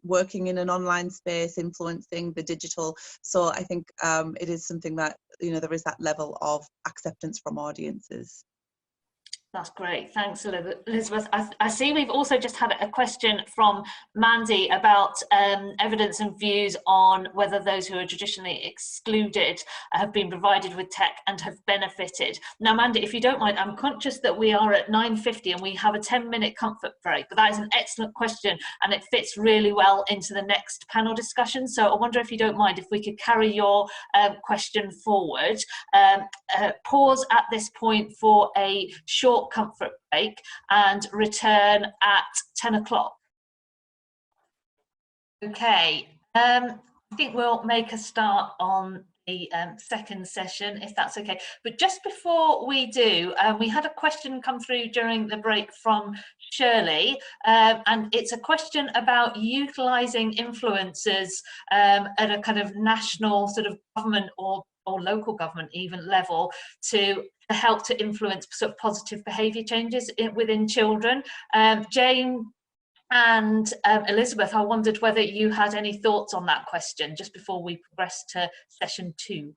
working in an online space, influencing the digital. So I think it is something that, you know, there is that level of acceptance from audiences. That's great. Thanks, Elizabeth. I see we've also just had a question from Mandy about evidence and views on whether those who are traditionally excluded have been provided with tech and have benefited. Now, Mandy, if you don't mind, I'm conscious that we are at 9:50 and we have a 10-minute comfort break, but that is an excellent question and it fits really well into the next panel discussion. So I wonder if you don't mind if we could carry your question forward. Pause at this point for a short comfort break and return at 10 o'clock. Okay, I think we'll make a start on the second session, if that's okay. But just before we do, we had a question come through during the break from Shirley, and it's a question about utilising influencers at a kind of national sort of government or or local government even level to help to influence sort of positive behaviour changes within children. Jane and Elizabeth, I wondered whether you had any thoughts on that question just before we progress to session 2.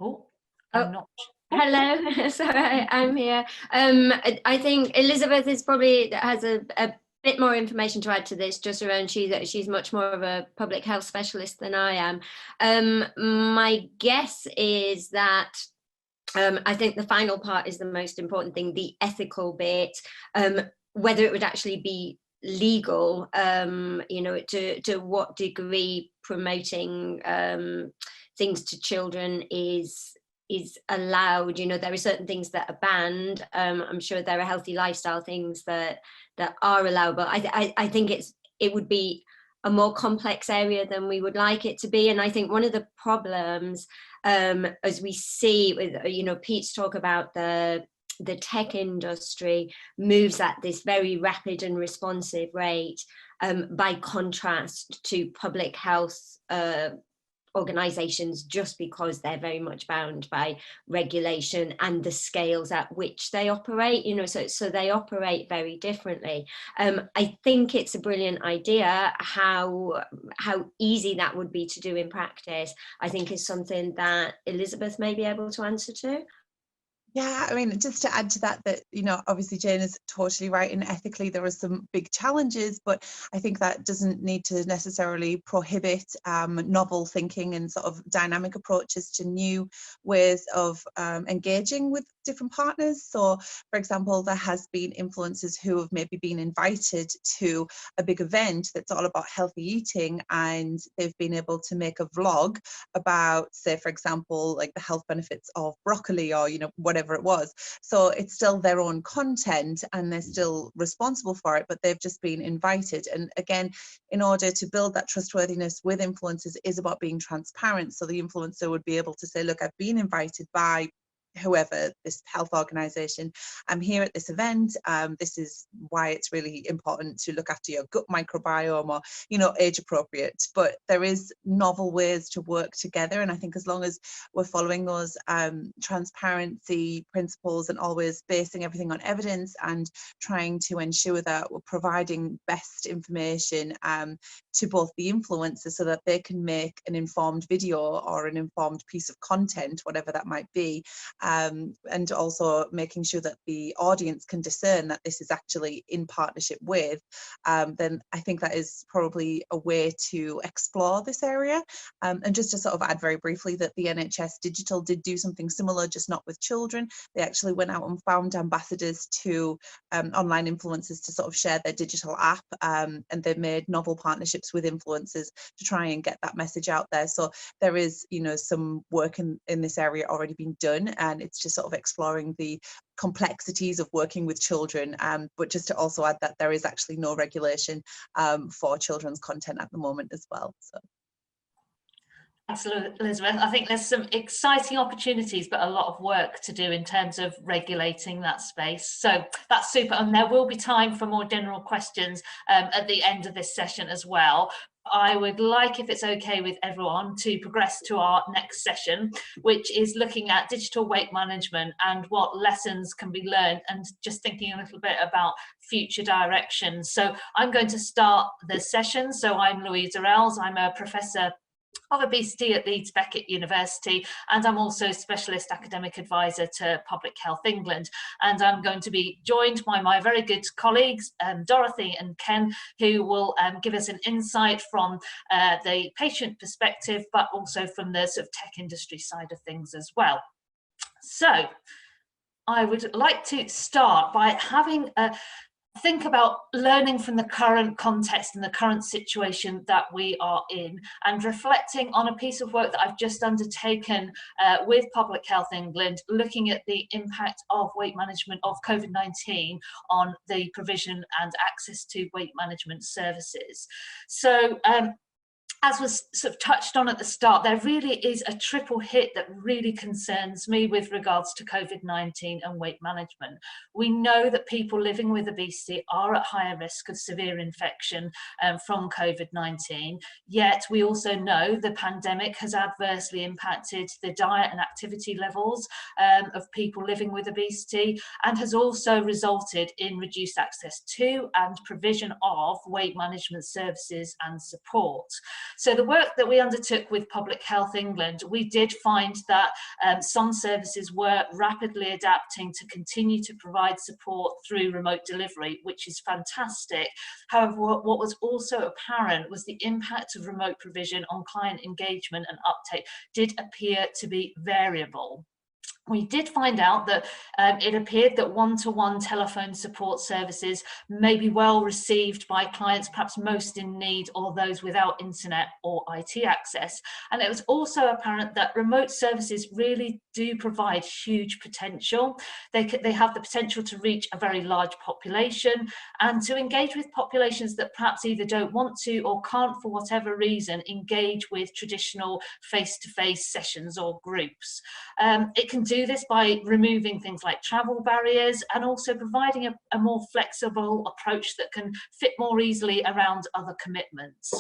Oh, I'm not. Hello, sorry, I'm here. I think Elizabeth has a bit more information to add to this, just around she's much more of a public health specialist than I am. My guess is that I think the final part is the most important thing, the ethical bit, whether it would actually be legal, to what degree promoting things to children is allowed. There are certain things that are banned. I'm sure there are healthy lifestyle things that are allowable. I think it would be a more complex area than we would like it to be. And I think one of the problems, as we see with, Pete's talk about the tech industry moves at this very rapid and responsive rate, by contrast to public health organizations, just because they're very much bound by regulation and the scales at which they operate, so they operate very differently. I think it's a brilliant idea. How easy that would be to do in practice, I think, is something that Elizabeth may be able to answer to. Yeah, I mean, just to add to that, obviously Jane is totally right, and ethically there are some big challenges, but I think that doesn't need to necessarily prohibit novel thinking and sort of dynamic approaches to new ways of engaging with different partners. So, for example, there has been influencers who have maybe been invited to a big event that's all about healthy eating, and they've been able to make a vlog about, say, for example, like the health benefits of broccoli, or whatever it was. So it's still their own content and they're still responsible for it, but they've just been invited. And again, in order to build that trustworthiness with influencers is about being transparent. So the influencer would be able to say, look, I've been invited by whoever, this health organization, I'm here at this event, this is why it's really important to look after your gut microbiome, or age appropriate. But there is novel ways to work together, and I think as long as we're following those transparency principles and always basing everything on evidence and trying to ensure that we're providing best information to both the influencers so that they can make an informed video or an informed piece of content, whatever that might be, and also making sure that the audience can discern that this is actually in partnership with, then I think that is probably a way to explore this area. And just to sort of add very briefly that the NHS Digital did do something similar, just not with children. They actually went out and found ambassadors to online influencers to sort of share their digital app, and they made novel partnerships with influencers to try and get that message out there. So there is, some work in this area already being done, and it's just sort of exploring the complexities of working with children, but just to also add that there is actually no regulation for children's content at the moment as well. So. Absolutely, Elizabeth. I think there's some exciting opportunities, but a lot of work to do in terms of regulating that space. So that's super. And there will be time for more general questions at the end of this session as well. I would like, if it's okay with everyone, to progress to our next session, which is looking at digital weight management and what lessons can be learned, and just thinking a little bit about future directions. So I'm going to start the session. So I'm Louisa Ells. I'm a professor of obesity at Leeds Beckett University, and I'm also specialist academic advisor to Public Health England. And I'm going to be joined by my very good colleagues, Dorothy and Ken, who will give us an insight from the patient perspective, but also from the sort of tech industry side of things as well. So I would like to start by having a think about learning from the current context and the current situation that we are in, and reflecting on a piece of work that I've just undertaken with Public Health England, looking at the impact of weight management of COVID-19 on the provision and access to weight management services. So as was sort of touched on at the start, there really is a triple hit that really concerns me with regards to COVID-19 and weight management. We know that people living with obesity are at higher risk of severe infection from COVID-19, yet we also know the pandemic has adversely impacted the diet and activity levels of people living with obesity, and has also resulted in reduced access to and provision of weight management services and support. So the work that we undertook with Public Health England, we did find that some services were rapidly adapting to continue to provide support through remote delivery, which is fantastic. However, what was also apparent was the impact of remote provision on client engagement and uptake did appear to be variable. We did find out that it appeared that one-to-one telephone support services may be well received by clients perhaps most in need, or those without internet or IT access. And it was also apparent that remote services really do provide huge potential. They have the potential to reach a very large population and to engage with populations that perhaps either don't want to or can't, for whatever reason, engage with traditional face-to-face sessions or groups. It can do this by removing things like travel barriers, and also providing a more flexible approach that can fit more easily around other commitments.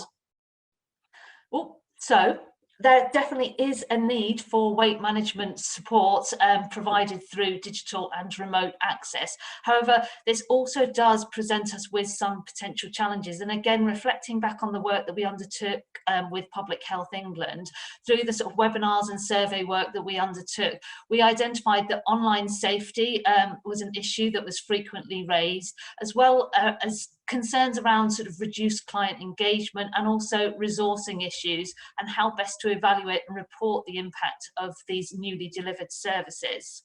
So there definitely is a need for weight management support provided through digital and remote access. However, this also does present us with some potential challenges. And again, reflecting back on the work that we undertook with Public Health England, through the sort of webinars and survey work that we undertook, we identified that online safety was an issue that was frequently raised, as well as concerns around sort of reduced client engagement, and also resourcing issues and how best to evaluate and report the impact of these newly delivered services.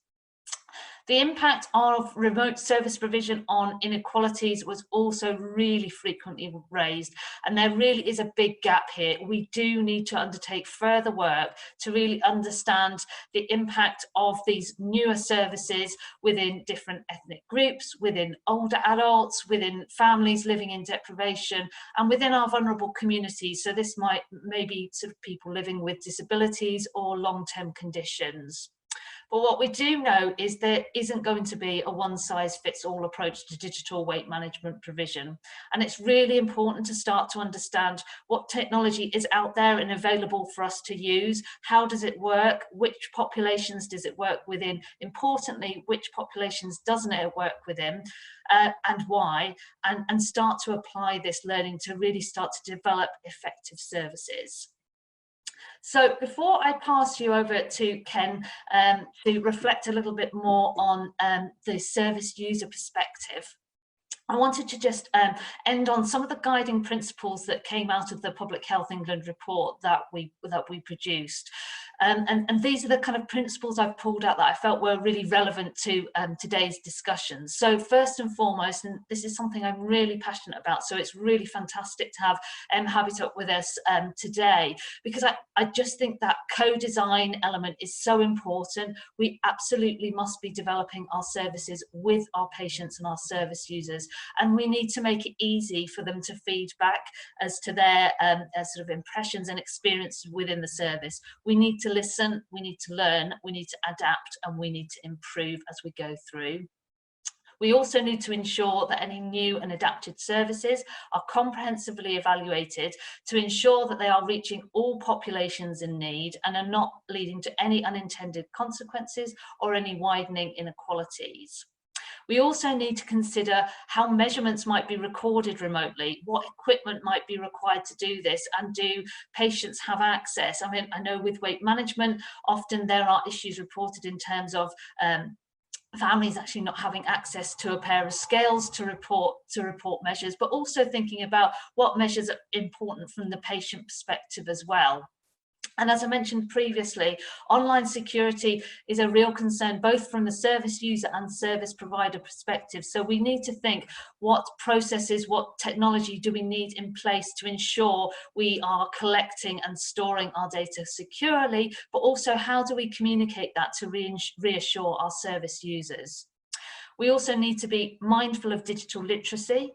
The impact of remote service provision on inequalities was also really frequently raised, and there really is a big gap here. We do need to undertake further work to really understand the impact of these newer services within different ethnic groups, within older adults, within families living in deprivation, and within our vulnerable communities. So this might maybe sort of people living with disabilities or long-term conditions. But what we do know is there isn't going to be a one-size-fits-all approach to digital weight management provision. And it's really important to start to understand what technology is out there and available for us to use. How does it work? Which populations does it work within? Importantly, which populations doesn't it work within? And why? And start to apply this learning to really start to develop effective services. So before I pass you over to Ken to reflect a little bit more on the service user perspective, I wanted to just end on some of the guiding principles that came out of the Public Health England report that we produced. And these are the kind of principles I've pulled out that I felt were really relevant to today's discussion. So first and foremost, and this is something I'm really passionate about, so it's really fantastic to have Habitat with us today, because I just think that co-design element is so important. We absolutely must be developing our services with our patients and our service users, and we need to make it easy for them to feed back as to their sort of impressions and experiences within the service. We need to listen, we need to learn, we need to adapt, and we need to improve as we go through. We also need to ensure that any new and adapted services are comprehensively evaluated to ensure that they are reaching all populations in need and are not leading to any unintended consequences or any widening inequalities. We also need to consider how measurements might be recorded remotely, what equipment might be required to do this, and do patients have access? I mean, I know with weight management, often there are issues reported in terms of families actually not having access to a pair of scales to report measures, but also thinking about what measures are important from the patient perspective as well. And as I mentioned previously, online security is a real concern, both from the service user and service provider perspective. So we need to think, what processes, what technology do we need in place to ensure we are collecting and storing our data securely, but also how do we communicate that to reassure our service users? We also need to be mindful of digital literacy,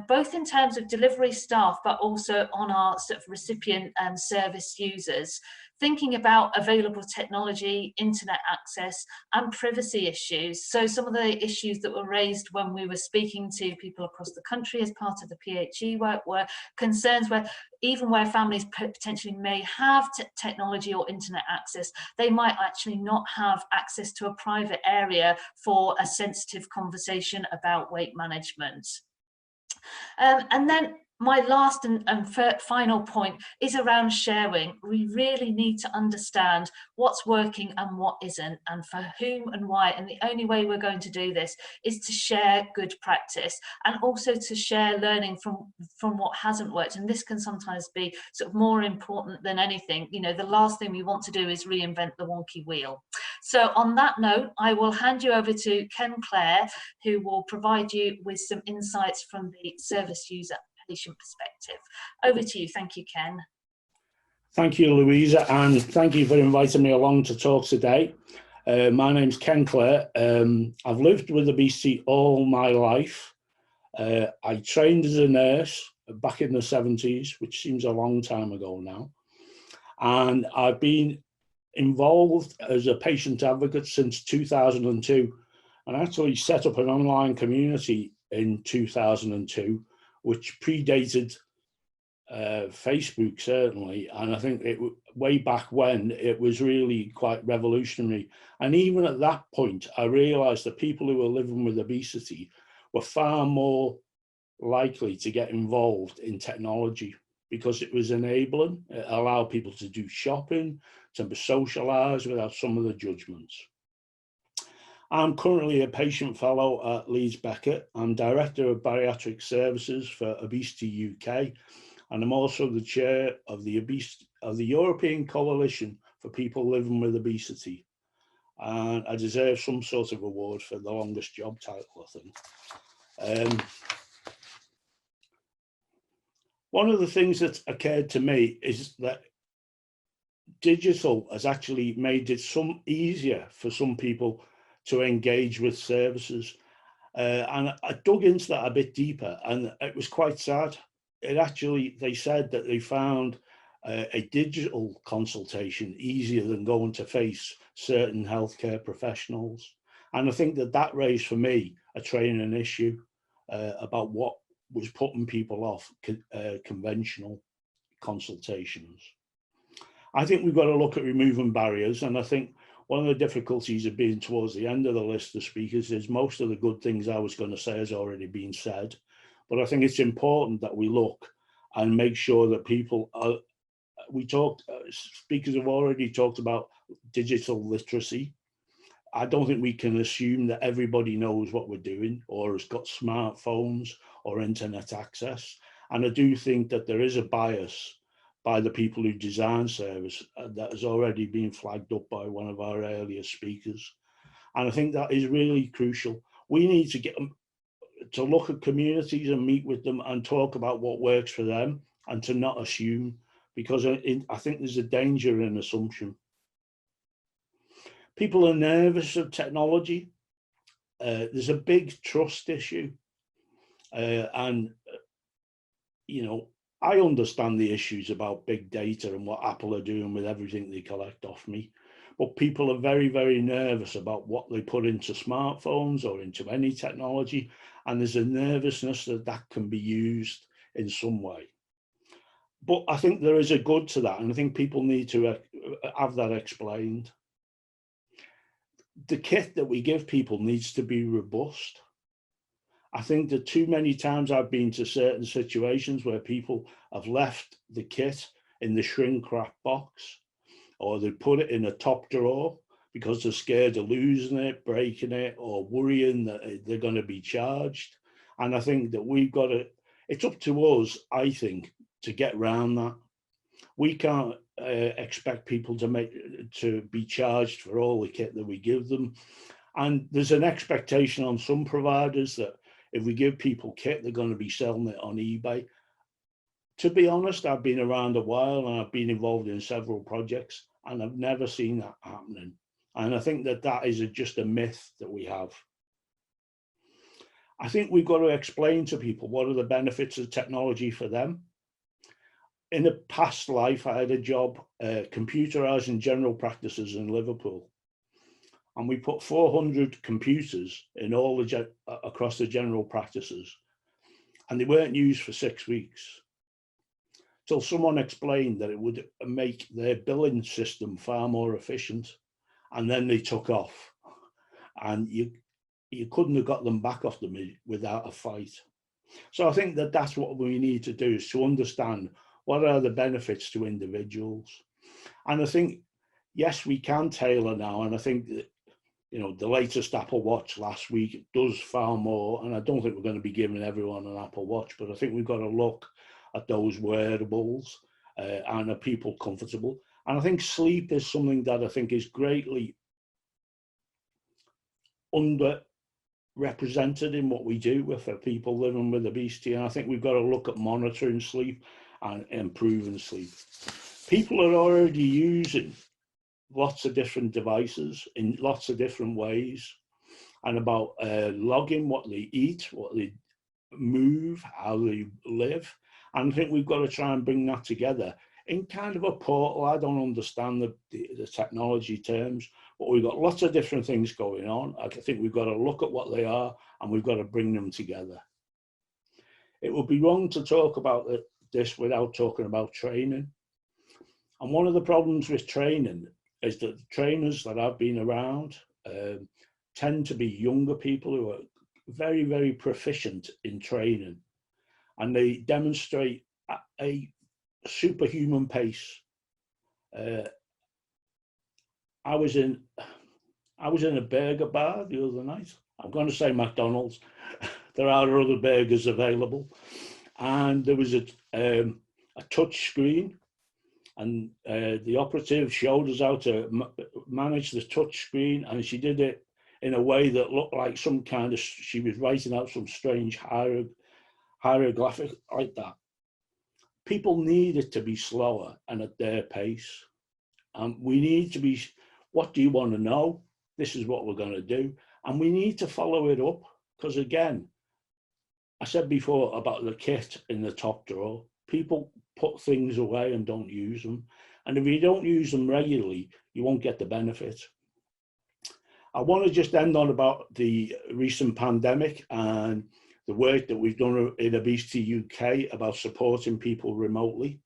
both in terms of delivery staff, but also on our sort of recipient and service users, thinking about available technology, internet access, and privacy issues. So some of the issues that were raised when we were speaking to people across the country as part of the PHE work were concerns where even where families potentially may have technology or internet access, they might actually not have access to a private area for a sensitive conversation about weight management. And then my last and final point is around sharing. We really need to understand what's working and what isn't, and for whom and why. And the only way we're going to do this is to share good practice, and also to share learning from what hasn't worked. And this can sometimes be sort of more important than anything. You know, the last thing we want to do is reinvent the wonky wheel. So on that note, I will hand you over to Ken Clare, who will provide you with some insights from the service user patient perspective. Over to you. Thank you, Ken. Thank you, Louisa, and thank you for inviting me along to talk today. My name's Ken Clare. I've lived with obesity all my life. I trained as a nurse back in the 70s, which seems a long time ago now. And I've been involved as a patient advocate since 2002, and actually set up an online community in 2002, which predated Facebook, certainly. And I think way back when, it was really quite revolutionary. And even at that point, I realized that people who were living with obesity were far more likely to get involved in technology, because it was enabling. It allowed people to do shopping, to socialize without some of the judgments. I'm currently a patient fellow at Leeds Beckett. I'm Director of Bariatric Services for Obesity UK, and I'm also the chair of the European Coalition for People Living with Obesity. And I deserve some sort of award for the longest job title, I think. One of the things that occurred to me is that digital has actually made it easier for some people to engage with services. And I dug into that a bit deeper, and it was quite sad. They said that they found a digital consultation easier than going to face certain healthcare professionals. And I think that raised for me a training issue about what was putting people off conventional consultations. I think we've got to look at removing barriers, and I think one of the difficulties of being towards the end of the list of speakers is most of the good things I was going to say has already been said. But I think it's important that we look and make sure that people are, speakers have already talked about digital literacy. I don't think we can assume that everybody knows what we're doing or has got smartphones or internet access. And I do think that there is a bias by the people who design service that has already been flagged up by one of our earlier speakers. And I think that is really crucial. We need to get them to look at communities and meet with them and talk about what works for them, and to not assume, because I think there's a danger in assumption. People are nervous of technology. There's a big trust issue. And, you know, I understand the issues about big data and what Apple are doing with everything they collect off me. But people are very, very nervous about what they put into smartphones or into any technology. And there's a nervousness that can be used in some way. But I think there is a good to that. And I think people need to have that explained. The kit that we give people needs to be robust. I think that too many times I've been to certain situations where people have left the kit in the shrink wrap box, or they put it in a top drawer because they're scared of losing it, breaking it, or worrying that they're going to be charged. And I think that we've got to, it's up to us, I think, to get around that. We can't expect people to be charged for all the kit that we give them. And there's an expectation on some providers that if we give people kit, they're going to be selling it on eBay. To be honest, I've been around a while and I've been involved in several projects, and I've never seen that happening. And I think that is just a myth that we have. I think we've got to explain to people what are the benefits of technology for them. In a past life, I had a job computerising general practices in Liverpool, and we put 400 computers in all the across the general practices, and they weren't used for 6 weeks, till someone explained that it would make their billing system far more efficient, and then they took off, and you couldn't have got them back off them without a fight. So I think that that's what we need to do, is to understand what are the benefits to individuals. And I think, yes, we can tailor now, and I think that, you know, the latest Apple Watch last week does far more, and I don't think we're going to be giving everyone an Apple Watch, but I think we've got to look at those wearables and are people comfortable. And I think sleep is something that I think is greatly underrepresented in what we do with people living with obesity, and I think we've got to look at monitoring sleep and improving sleep. People are already using lots of different devices in lots of different ways, and about logging what they eat, what they move, how they live. And I think we've got to try and bring that together in kind of a portal. I don't understand the technology terms, but we've got lots of different things going on. I think we've got to look at what they are, and we've got to bring them together. It would be wrong to talk about this without talking about training. And one of the problems with training is that the trainers that I've been around tend to be younger people who are very, very proficient in training, and they demonstrate a superhuman pace. I was in a burger bar the other night. I'm going to say McDonald's. There are other burgers available, and there was a touch screen, and the operative showed us how to manage the touch screen, and she did it in a way that looked like some kind of, she was writing out some strange hieroglyphic like that. People need it to be slower and at their pace. We need to be, what do you want to know? This is what we're going to do. And we need to follow it up, because again, I said before about the kit in the top drawer. People put things away and don't use them. And if you don't use them regularly, you won't get the benefit. I want to just end on about the recent pandemic and the work that we've done in Obesity UK about supporting people remotely.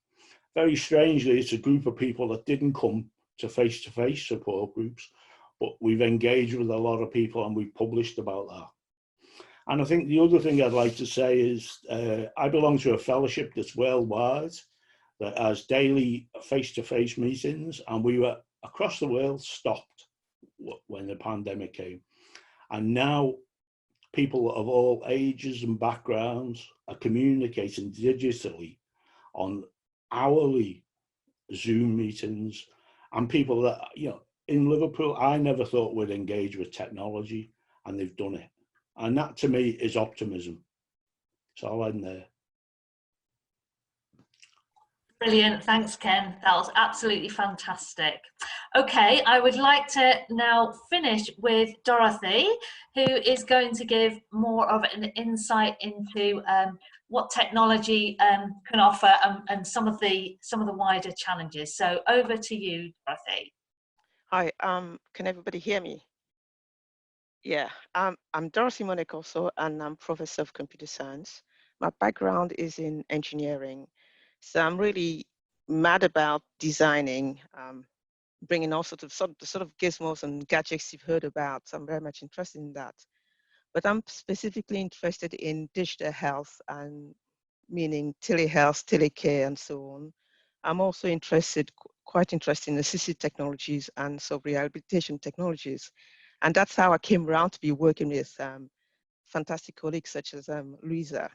Very strangely, it's a group of people that didn't come to face-to-face support groups, but we've engaged with a lot of people and we've published about that. And I think the other thing I'd like to say is I belong to a fellowship that's worldwide, that has daily face-to-face meetings, and we were across the world stopped when the pandemic came. And now people of all ages and backgrounds are communicating digitally on hourly Zoom meetings, and people that, you know, in Liverpool, I never thought would engage with technology, and they've done it. And that to me is optimism. So I'll end there. Brilliant, thanks Ken, that was absolutely fantastic. Okay, I would like to now finish with Dorothy, who is going to give more of an insight into what technology can offer and some of the wider challenges. So over to you, Dorothy. Hi, can everybody hear me? Yeah, I'm Dorothy Monekoso, and I'm Professor of Computer Science. My background is in engineering. So I'm really mad about designing, bringing all sorts of sort of gizmos and gadgets you've heard about. So I'm very much interested in that. But I'm specifically interested in digital health, and meaning telehealth, telecare, and so on. I'm also quite interested in assistive technologies and rehabilitation technologies. And that's how I came around to be working with fantastic colleagues such as Louisa.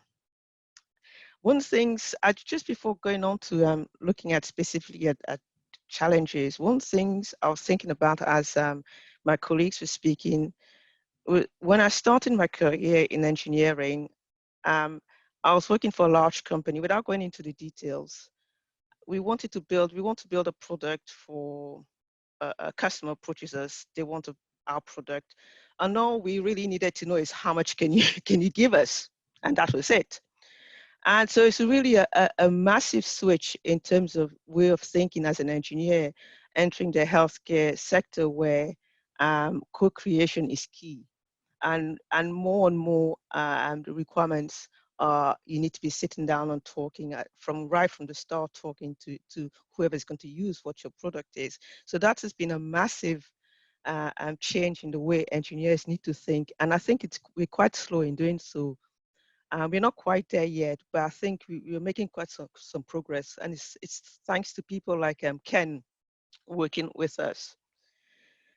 One of the things, just before going on to looking at specifically at challenges, one of the things I was thinking about as my colleagues were speaking, when I started my career in engineering, I was working for a large company. Without going into the details, we want to build a product for a customer approaches us. They want to our product. And all we really needed to know is how much can you give us? And that was it. And so it's really a massive switch in terms of way of thinking as an engineer entering the healthcare sector where co-creation is key. And more the requirements are you need to be sitting down and talking right from the start, talking to whoever's going to use what your product is. So that has been a massive change in the way engineers need to think. And I think we're quite slow in doing so. We're not quite there yet, but I think we're making quite some progress. And it's thanks to people like Ken working with us.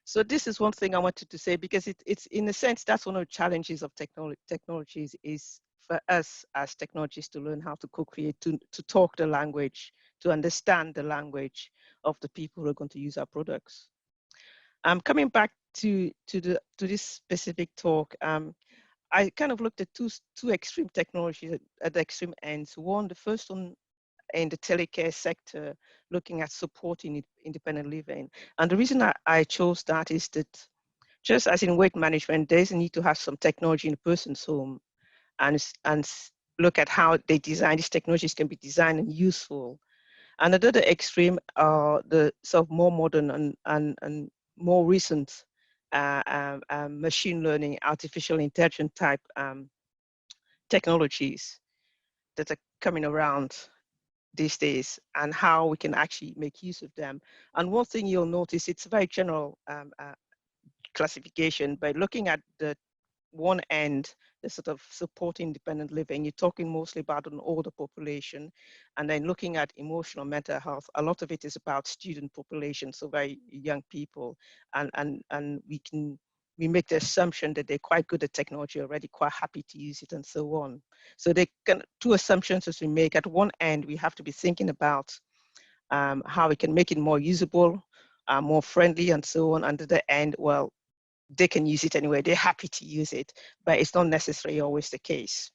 So this is one thing I wanted to say, because it's in a sense, that's one of the challenges of technologies is for us as technologists to learn how to co-create, to talk the language, to understand the language of the people who are going to use our products. Coming back to this specific talk, I kind of looked at two extreme technologies at the extreme ends. The first one in the telecare sector, looking at supporting independent living. And the reason I chose that is that just as in weight management, there's a need to have some technology in a person's home and look at how they design these technologies can be designed and useful. And at the other extreme are the sort of more modern and more recent machine learning, artificial intelligence type technologies that are coming around these days, and how we can actually make use of them. And one thing you'll notice, it's a very general classification, by looking at the one end, the sort of supporting independent living, you're talking mostly about an older population. And then looking at emotional mental health, a lot of it is about student population, so very young people. And we make the assumption that they're quite good at technology already, quite happy to use it and so on. So they can, two assumptions as we make. At one end, we have to be thinking about how we can make it more usable, more friendly and so on. And at the end, well, they can use it anyway, they're happy to use it, but it's not necessarily always the case.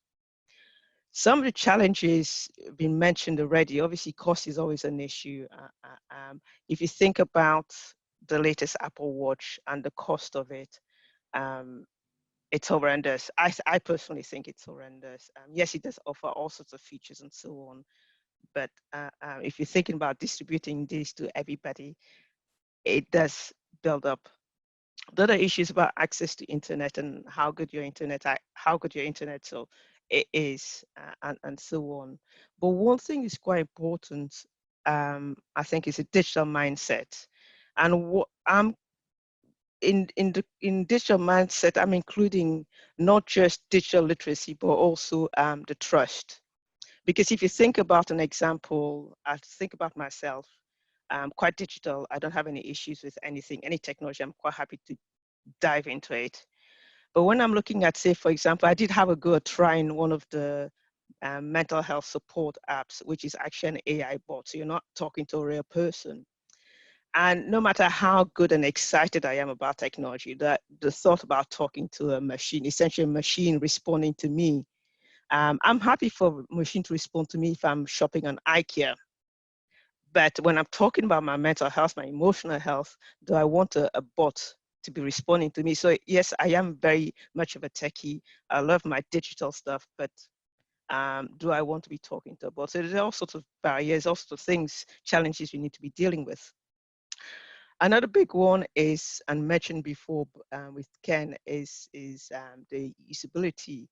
Some of the challenges have been mentioned already. Obviously, cost is always an issue. If you think about the latest Apple Watch and the cost of it, it's horrendous. I personally think it's horrendous. Yes, it does offer all sorts of features and so on, but if you're thinking about distributing this to everybody, it does build up. The other issues about access to internet and how good your internet so it is, and so on. But one thing is quite important, I think, is a digital mindset. And what I'm in digital mindset, I'm including not just digital literacy, but also the trust. Because if you think about an example, I think about myself. I'm quite digital. I don't have any issues with anything, any technology. I'm quite happy to dive into it. But when I'm looking at, say, for example, I did have a go at trying one of the mental health support apps, which is actually an AI bot. So you're not talking to a real person. And no matter how good and excited I am about technology, the thought about talking to a machine, essentially a machine responding to me, I'm happy for a machine to respond to me if I'm shopping on IKEA. But when I'm talking about my mental health, my emotional health, do I want a bot to be responding to me? So yes, I am very much of a techie. I love my digital stuff, but do I want to be talking to a bot? So there's all sorts of barriers, all sorts of things, challenges we need to be dealing with. Another big one is, and mentioned before with Ken, is the usability.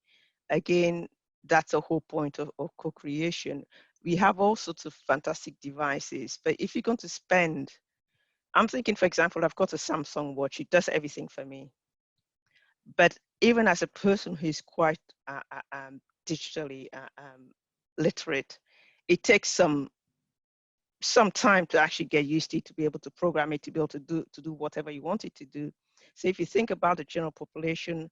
Again, that's a whole point of co-creation. We have all sorts of fantastic devices, but if you're going to spend, I'm thinking, for example, I've got a Samsung watch, it does everything for me. But even as a person who's quite digitally literate, it takes some time to actually get used to it, to be able to program it, to be able to do whatever you want it to do. So if you think about the general population,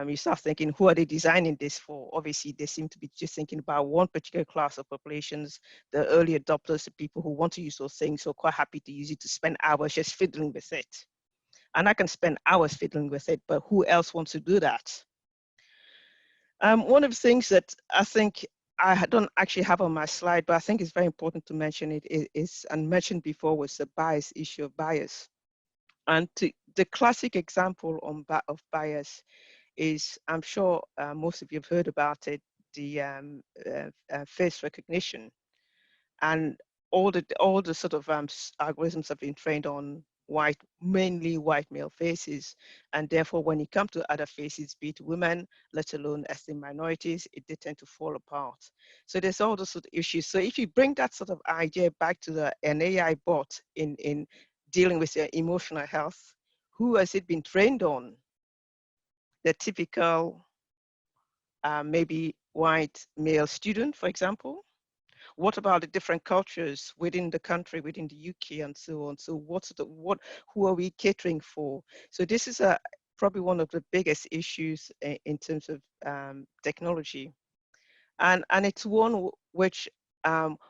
you start thinking, who are they designing this for? Obviously, they seem to be just thinking about one particular class of populations, the early adopters, the people who want to use those things, so quite happy to use it to spend hours just fiddling with it. And I can spend hours fiddling with it, but who else wants to do that? One of the things that I think I don't actually have on my slide, but I think it's very important to mention it is, and mentioned before, was the bias issue of bias. And the classic example of bias is, I'm sure most of you have heard about it, the face recognition. And all the sort of algorithms have been trained on mainly white male faces, and therefore when you come to other faces, be it women, let alone ethnic minorities, they tend to fall apart. So there's all those sort of issues. So if you bring that sort of idea back to an AI bot in dealing with your emotional health, who has it been trained on? The typical maybe white male student, for example. What about the different cultures within the country, within the UK, and so on? So who are we catering for? So this is probably one of the biggest issues in terms of technology, and it's one which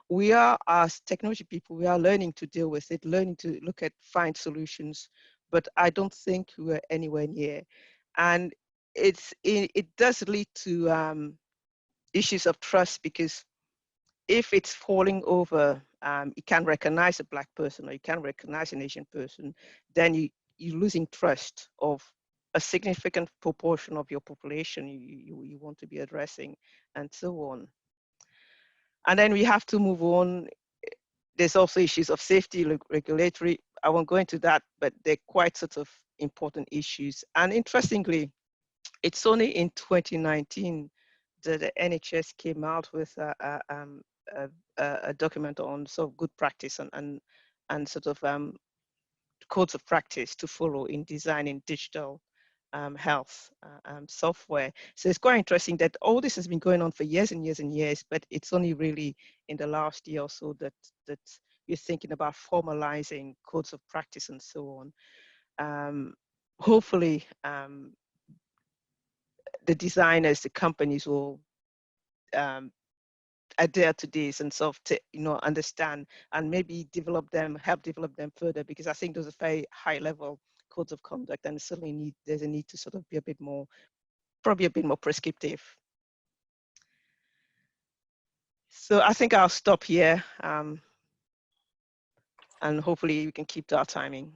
we are, as technology people, we are learning to deal with it, learning to find solutions, but I don't think we're anywhere near, and it does lead to issues of trust, because if it's falling over, you can't recognize a Black person or you can't recognize an Asian person, then you're losing trust of a significant proportion of your population you want to be addressing, and so on. And then we have to move on. There's also issues of safety, regulatory. I won't go into that, but they're quite sort of important issues. And interestingly, it's only in 2019 that the NHS came out with a document on sort of good practice and sort of codes of practice to follow in designing digital health software. So it's quite interesting that all this has been going on for years and years and years, but it's only really in the last year or so that we're thinking about formalizing codes of practice and so on. Hopefully, the designers, the companies will adhere to this and sort of understand and maybe help develop them further, because I think those are very high level codes of conduct, and certainly there's a need to sort of be probably a bit more prescriptive. So I think I'll stop here, and hopefully we can keep to our timing.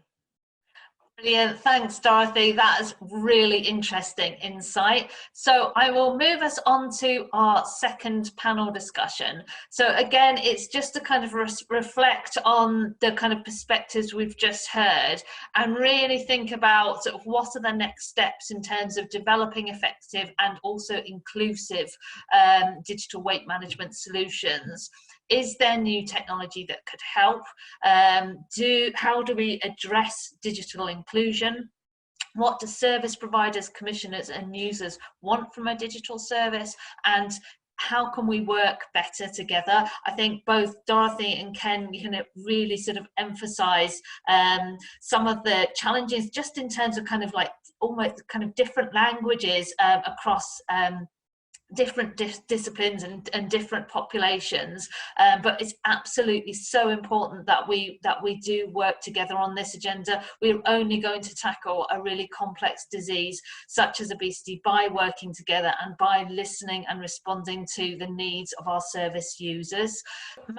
Brilliant, thanks Dorothy, that is really interesting insight. So I will move us on to our second panel discussion. So again, it's just to kind of reflect on the kind of perspectives we've just heard and really think about sort of what are the next steps in terms of developing effective and also inclusive digital weight management solutions. Is there new technology that could help? How do we address digital inclusion? What do service providers, commissioners and users want from a digital service? And how can we work better together? I think both Dorothy and Ken really sort of emphasize some of the challenges just in terms of kind of like almost kind of different languages across different disciplines and different populations, but it's absolutely so important that we do work together on this agenda. We're only going to tackle a really complex disease such as obesity by working together and by listening and responding to the needs of our service users.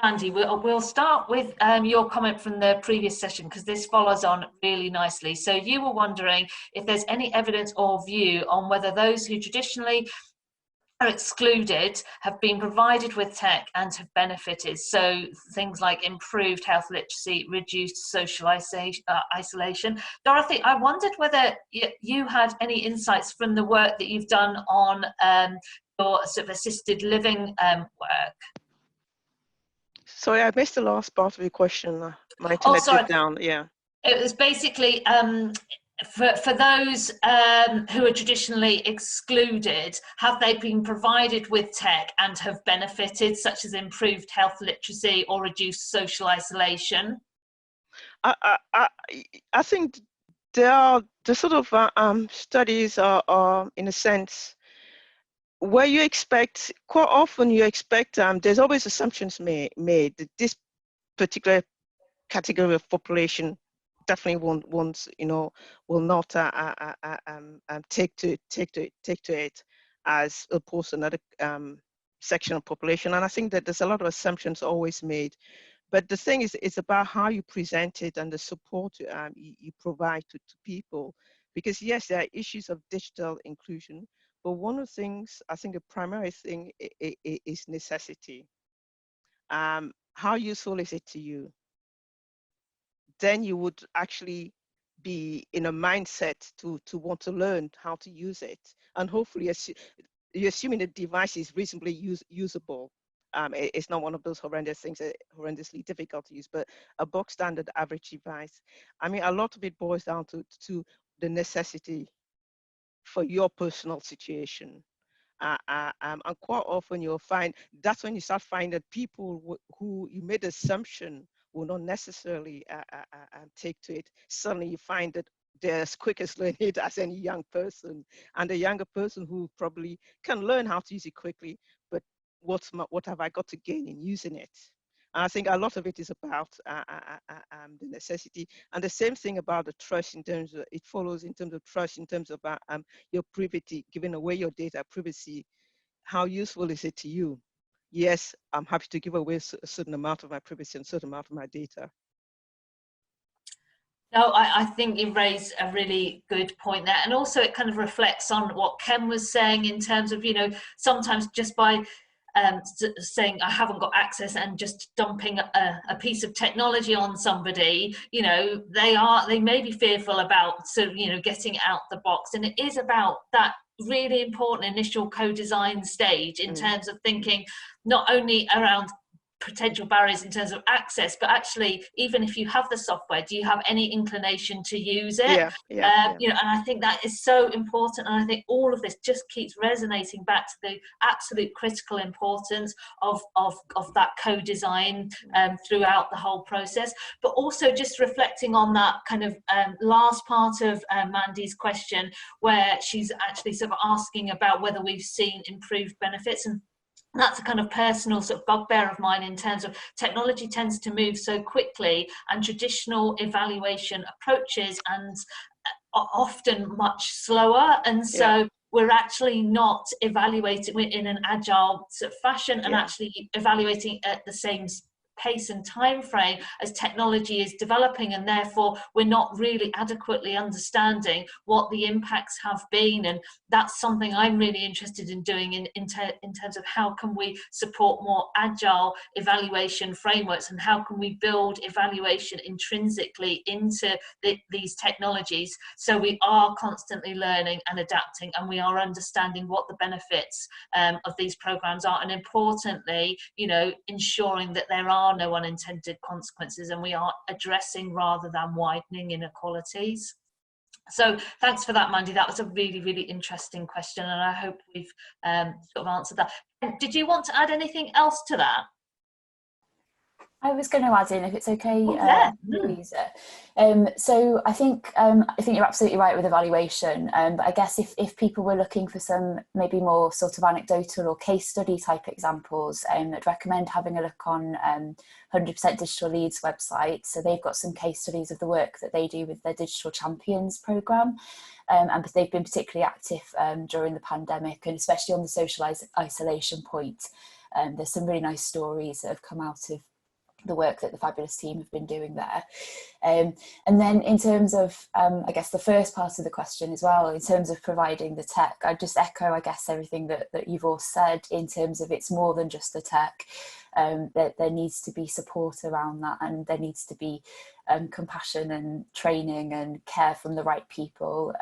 Mandy, we'll start with your comment from the previous session, because this follows on really nicely. So you were wondering if there's any evidence or view on whether those who traditionally are excluded have been provided with tech and have benefited. So things like improved health literacy, reduced social isolation. Dorothy, I wondered whether you had any insights from the work that you've done on your sort of assisted living work. Sorry, I missed the last part of your question. My internet dipped down, yeah. It was basically for those who are traditionally excluded, have they been provided with tech and have benefited, such as improved health literacy or reduced social isolation? I think the sort of studies are in a sense where you expect, quite often you expect, there's always assumptions made that this particular category of population definitely will not take to it as opposed to another section of population. And I think that there's a lot of assumptions always made, But the thing is, it's about how you present it and the support you provide to people. Because yes, there are issues of digital inclusion, but one of the things, I think the primary thing is necessity. How useful is it to you? Then you would actually be in a mindset to want to learn how to use it. And hopefully you're assuming the device is reasonably usable. It's not one of those horrendous things that are horrendously difficult to use, but a box standard average device. I mean, a lot of it boils down to the necessity for your personal situation. And quite often you'll find, that's when you start finding that people who you made assumption will not necessarily take to it. Suddenly you find that they're as quick as learning it as any young person. And a younger person who probably can learn how to use it quickly, but what have I got to gain in using it? And I think a lot of it is about the necessity, and the same thing about the trust in terms of, it follows in terms of trust, in terms of your privacy, giving away your data, privacy. How useful is it to you? Yes, I'm happy to give away a certain amount of my privacy and a certain amount of my data. No, I think you raised a really good point there. And also it kind of reflects on what Ken was saying in terms of, you know, sometimes just by saying I haven't got access and just dumping a piece of technology on somebody, you know, they may be fearful about sort of, you know, getting out the box. And it is about that really important initial co-design stage in terms of thinking not only around potential barriers in terms of access, but actually even if you have the software, do you have any inclination to use it? You know, and I think that is so important, and I think all of this just keeps resonating back to the absolute critical importance of that co-design throughout the whole process. But also just reflecting on that kind of last part of Mandy's question, where she's actually sort of asking about whether we've seen improved benefits, and that's a kind of personal sort of bugbear of mine in terms of technology tends to move so quickly, and traditional evaluation approaches and are often much slower. And so we're actually not evaluating in an agile sort of fashion and actually evaluating at the same pace and time frame as technology is developing, and therefore we're not really adequately understanding what the impacts have been. And that's something I'm really interested in doing in terms of how can we support more agile evaluation frameworks, and how can we build evaluation intrinsically into these technologies, so we are constantly learning and adapting, and we are understanding what the benefits of these programs are, and importantly, you know, ensuring that there are no unintended consequences, and we are addressing rather than widening inequalities. So thanks for that, Mandy. That was a really, really interesting question, and I hope we've sort of answered that. Did you want to add anything else to that? I was going to add in, if it's okay, Louisa. So I think you're absolutely right with evaluation, but I guess if people were looking for some maybe more sort of anecdotal or case study type examples, I'd recommend having a look on 100% Digital Leeds website. So they've got some case studies of the work that they do with their Digital Champions programme, and they've been particularly active during the pandemic, and especially on the social isolation point. There's some really nice stories that have come out of the work that the fabulous team have been doing there. And then in terms of, I guess, the first part of the question as well, in terms of providing the tech, I just echo, I guess, everything that you've all said in terms of it's more than just the tech. That there needs to be support around that, and there needs to be compassion and training and care from the right people.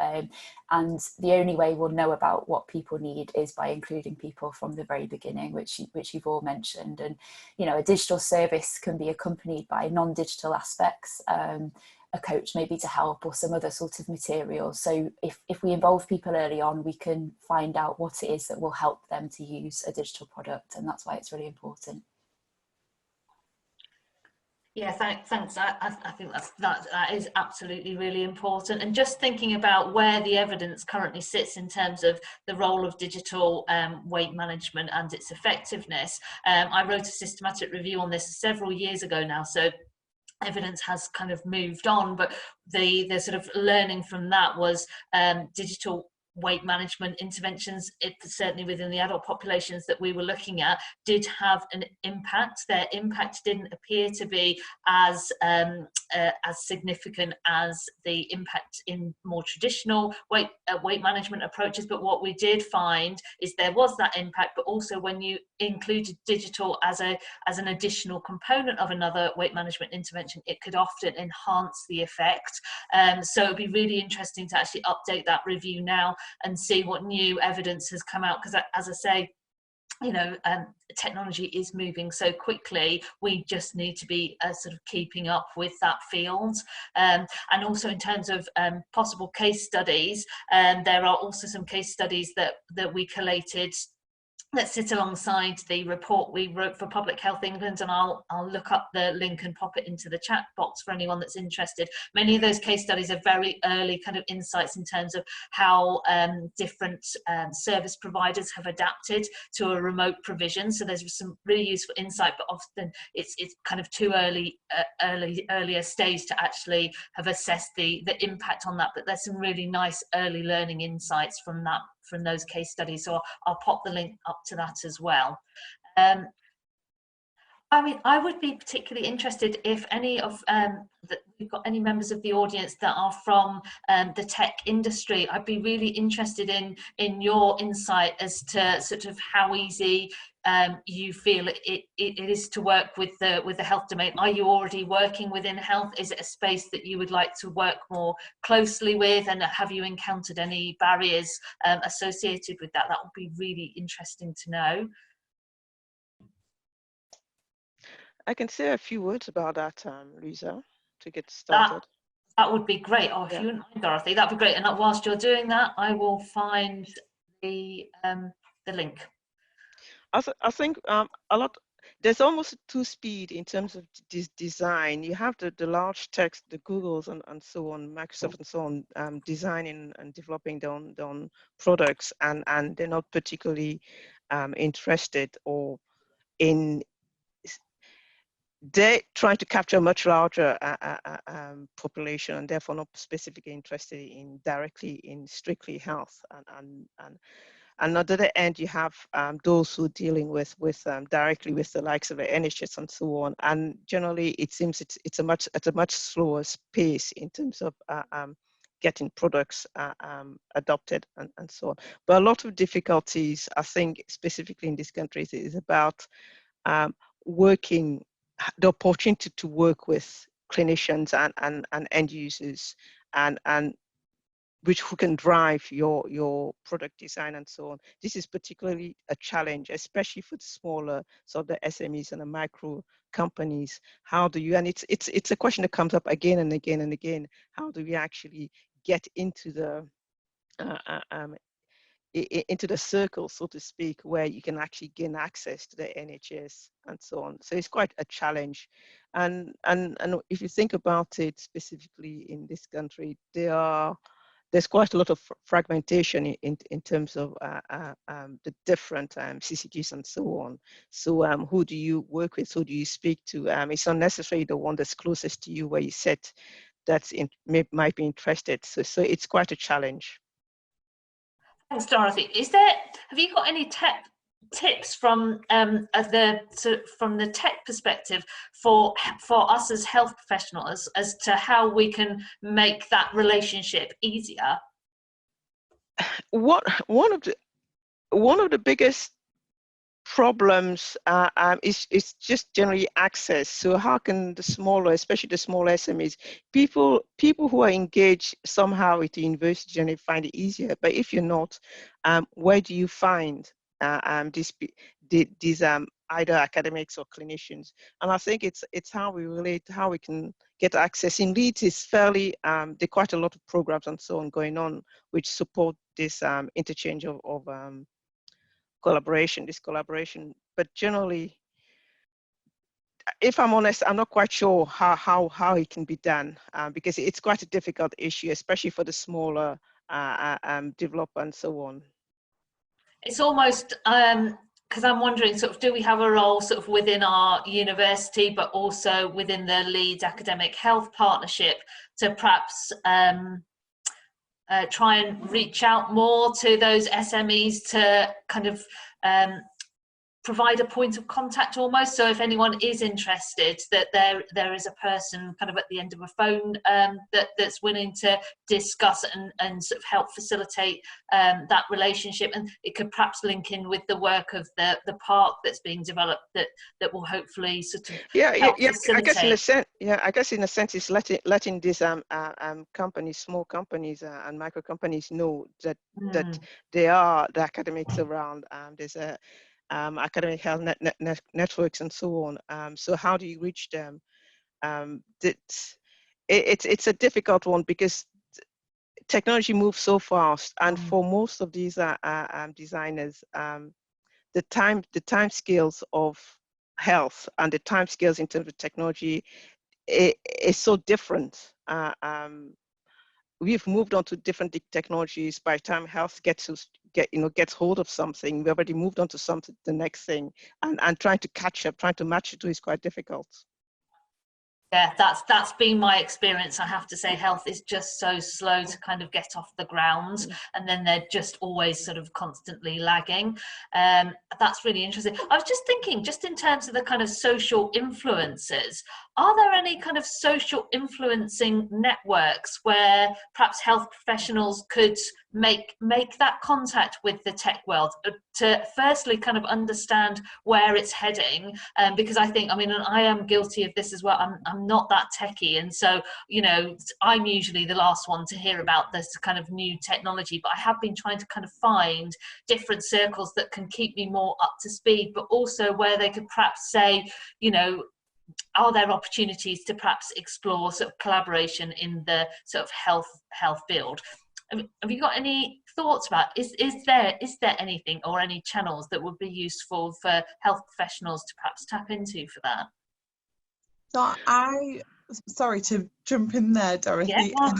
And the only way we'll know about what people need is by including people from the very beginning, which you've all mentioned. And, you know, a digital service can be accompanied by non-digital aspects, a coach maybe to help, or some other sort of material. So if we involve people early on, we can find out what it is that will help them to use a digital product, and that's why it's really important. Yeah, thanks. I think that is absolutely really important. And just thinking about where the evidence currently sits in terms of the role of digital weight management and its effectiveness. I wrote a systematic review on this several years ago now, so evidence has kind of moved on, but the sort of learning from that was digital weight management interventions, certainly within the adult populations that we were looking at, did have an impact. Their impact didn't appear to be as significant as the impact in more traditional weight management approaches. But what we did find is there was that impact, but also when you included digital as an additional component of another weight management intervention, it could often enhance the effect. So it'd be really interesting to actually update that review now and see what new evidence has come out, because as I say, technology is moving so quickly. We just need to be sort of keeping up with that field. And also in terms of possible case studies, there are also some case studies that we collated that sit alongside the report we wrote for Public Health England, and I'll look up the link and pop it into the chat box for anyone that's interested. Many of those case studies are very early kind of insights in terms of how different service providers have adapted to a remote provision. So there's some really useful insight, but often it's kind of too earlier stage to actually have assessed the impact on that. But there's some really nice early learning insights from those case studies. So I'll pop the link up to that as well. I mean, I would be particularly interested if any of we've got any members of the audience that are from the tech industry. I'd be really interested in your insight as to sort of how easy you feel it is to work with the health domain. Are you already working within health? Is it a space that you would like to work more closely with? And have you encountered any barriers associated with that? That would be really interesting to know. I can say a few words about that, Lisa, to get started. That would be great. Oh, if you wouldn't mind, Dorothy, that'd be great. And whilst you're doing that, I will find the link. I think a lot. There's almost two speed in terms of design. You have the large text, the Googles and so on, Microsoft and so on, designing and developing their own products, and they're not particularly interested or in. They try to capture a much larger population, and therefore not specifically interested in strictly health. And on the other end, you have those who are dealing with directly with the likes of the NHS and so on. And generally, it seems it's at a much slower pace in terms of getting products adopted and so on. But a lot of difficulties, I think, specifically in these countries, is about the opportunity to work with clinicians and end users and who can drive your product design and so on. This is particularly a challenge, especially for the smaller, so the SMEs and the micro companies. How do you, and it's a question that comes up again and again and again, how do we actually get into the circle, so to speak, where you can actually gain access to the NHS and so on. So it's quite a challenge. And if you think about it specifically in this country, there's quite a lot of fragmentation in terms of the different CCGs and so on. So who do you work with? Who do you speak to? It's not necessarily the one that's closest to you where you sit might be interested. So it's quite a challenge. Thanks, Dorothy. Have you got any tips from the tech perspective for us as health professionals as to how we can make that relationship easier? One of the biggest problems is just generally access. So how can the smaller, especially the small SMEs, people who are engaged somehow with the university generally find it easier. But if you're not, where do you find these either academics or clinicians? And I think it's how we relate, how we can get access. In Leeds, is fairly there are quite a lot of programs and so on going on which support this interchange of this collaboration. But generally, if I'm honest, I'm not quite sure how it can be done, because it's quite a difficult issue, especially for the smaller developer and so on. It's almost because I'm wondering, sort of, do we have a role sort of within our university, but also within the Leeds Academic Health Partnership to perhaps try and reach out more to those SMEs to kind of provide a point of contact almost, so if anyone is interested, that there is a person kind of at the end of a phone that's willing to discuss and sort of help facilitate that relationship, and it could perhaps link in with the work of the park that's being developed that will hopefully sort of help facilitate. I guess in a sense it's letting these companies, small companies and micro companies know that that they are the academics around. There's a academic health networks and so on. So how do you reach them? It's a difficult one because technology moves so fast, and for most of these designers, the time scales of health and the time scales in terms of technology is so different. We've moved on to different technologies. By the time health gets hold of something, we've already moved on to something, the next thing, and trying to catch up, trying to match it to is quite difficult. Yeah, that's been my experience. I have to say, health is just so slow to kind of get off the ground, and then they're just always sort of constantly lagging. That's really interesting. I was just thinking, just in terms of the kind of social influences, are there any kind of social influencing networks where perhaps health professionals could make that contact with the tech world to firstly kind of understand where it's heading? Because I think, I mean, and I am guilty of this as well. I'm not that techie, and so, you know, I'm usually the last one to hear about this kind of new technology, but I have been trying to kind of find different circles that can keep me more up to speed, but also where they could perhaps say, you know, are there opportunities to perhaps explore sort of collaboration in the sort of health field? Have you got any thoughts about, is there anything or any channels that would be useful for health professionals to perhaps tap into for that? So sorry to jump in there, Dorothy. Yeah.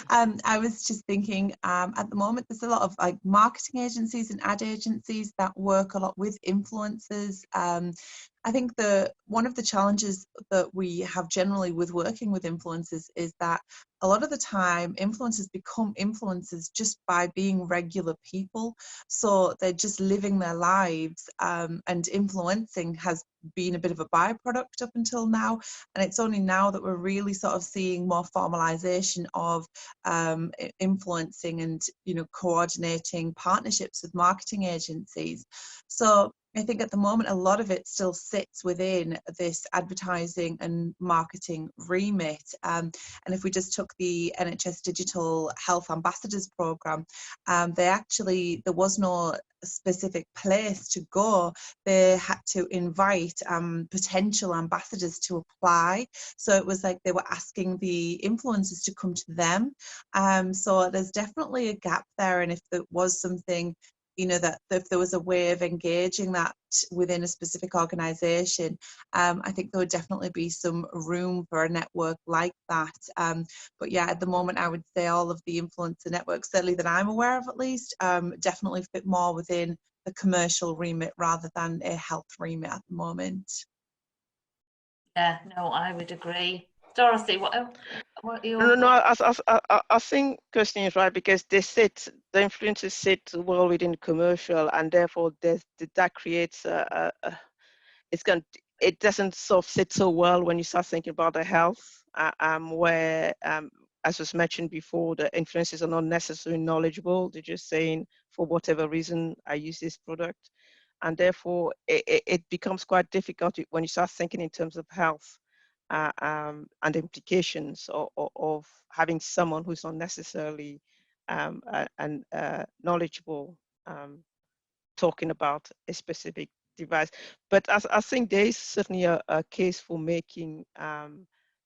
I was just thinking, at the moment there's a lot of like marketing agencies and ad agencies that work a lot with influencers. I think one of the challenges that we have generally with working with influencers is that a lot of the time influencers become influencers just by being regular people. So they're just living their lives, and influencing has been a bit of a byproduct up until now. And it's only now that we're really sort of seeing more formalization of influencing and, you know, coordinating partnerships with marketing agencies. So I think at the moment, a lot of it still sits within this advertising and marketing remit. And if we just took the NHS Digital Health Ambassadors Programme, there was no specific place to go. They had to invite potential ambassadors to apply. So it was like they were asking the influencers to come to them. So there's definitely a gap there. And if there was something, you know, that if there was a way of engaging that within a specific organisation, I think there would definitely be some room for a network like that. But yeah, at the moment, I would say all of the influencer networks, certainly that I'm aware of at least, definitely fit more within the commercial remit rather than a health remit at the moment. Yeah, no, I would agree. Dorothy, what are your... No, I think Kirsten is right, because the influencers sit well within commercial, and therefore that creates it doesn't sort of sit so well when you start thinking about the health, where as was mentioned before, the influencers are not necessarily knowledgeable. They're just saying, for whatever reason, I use this product, and therefore it becomes quite difficult when you start thinking in terms of health. And the implications of having someone who's not necessarily knowledgeable talking about a specific device. But I think there is certainly a case for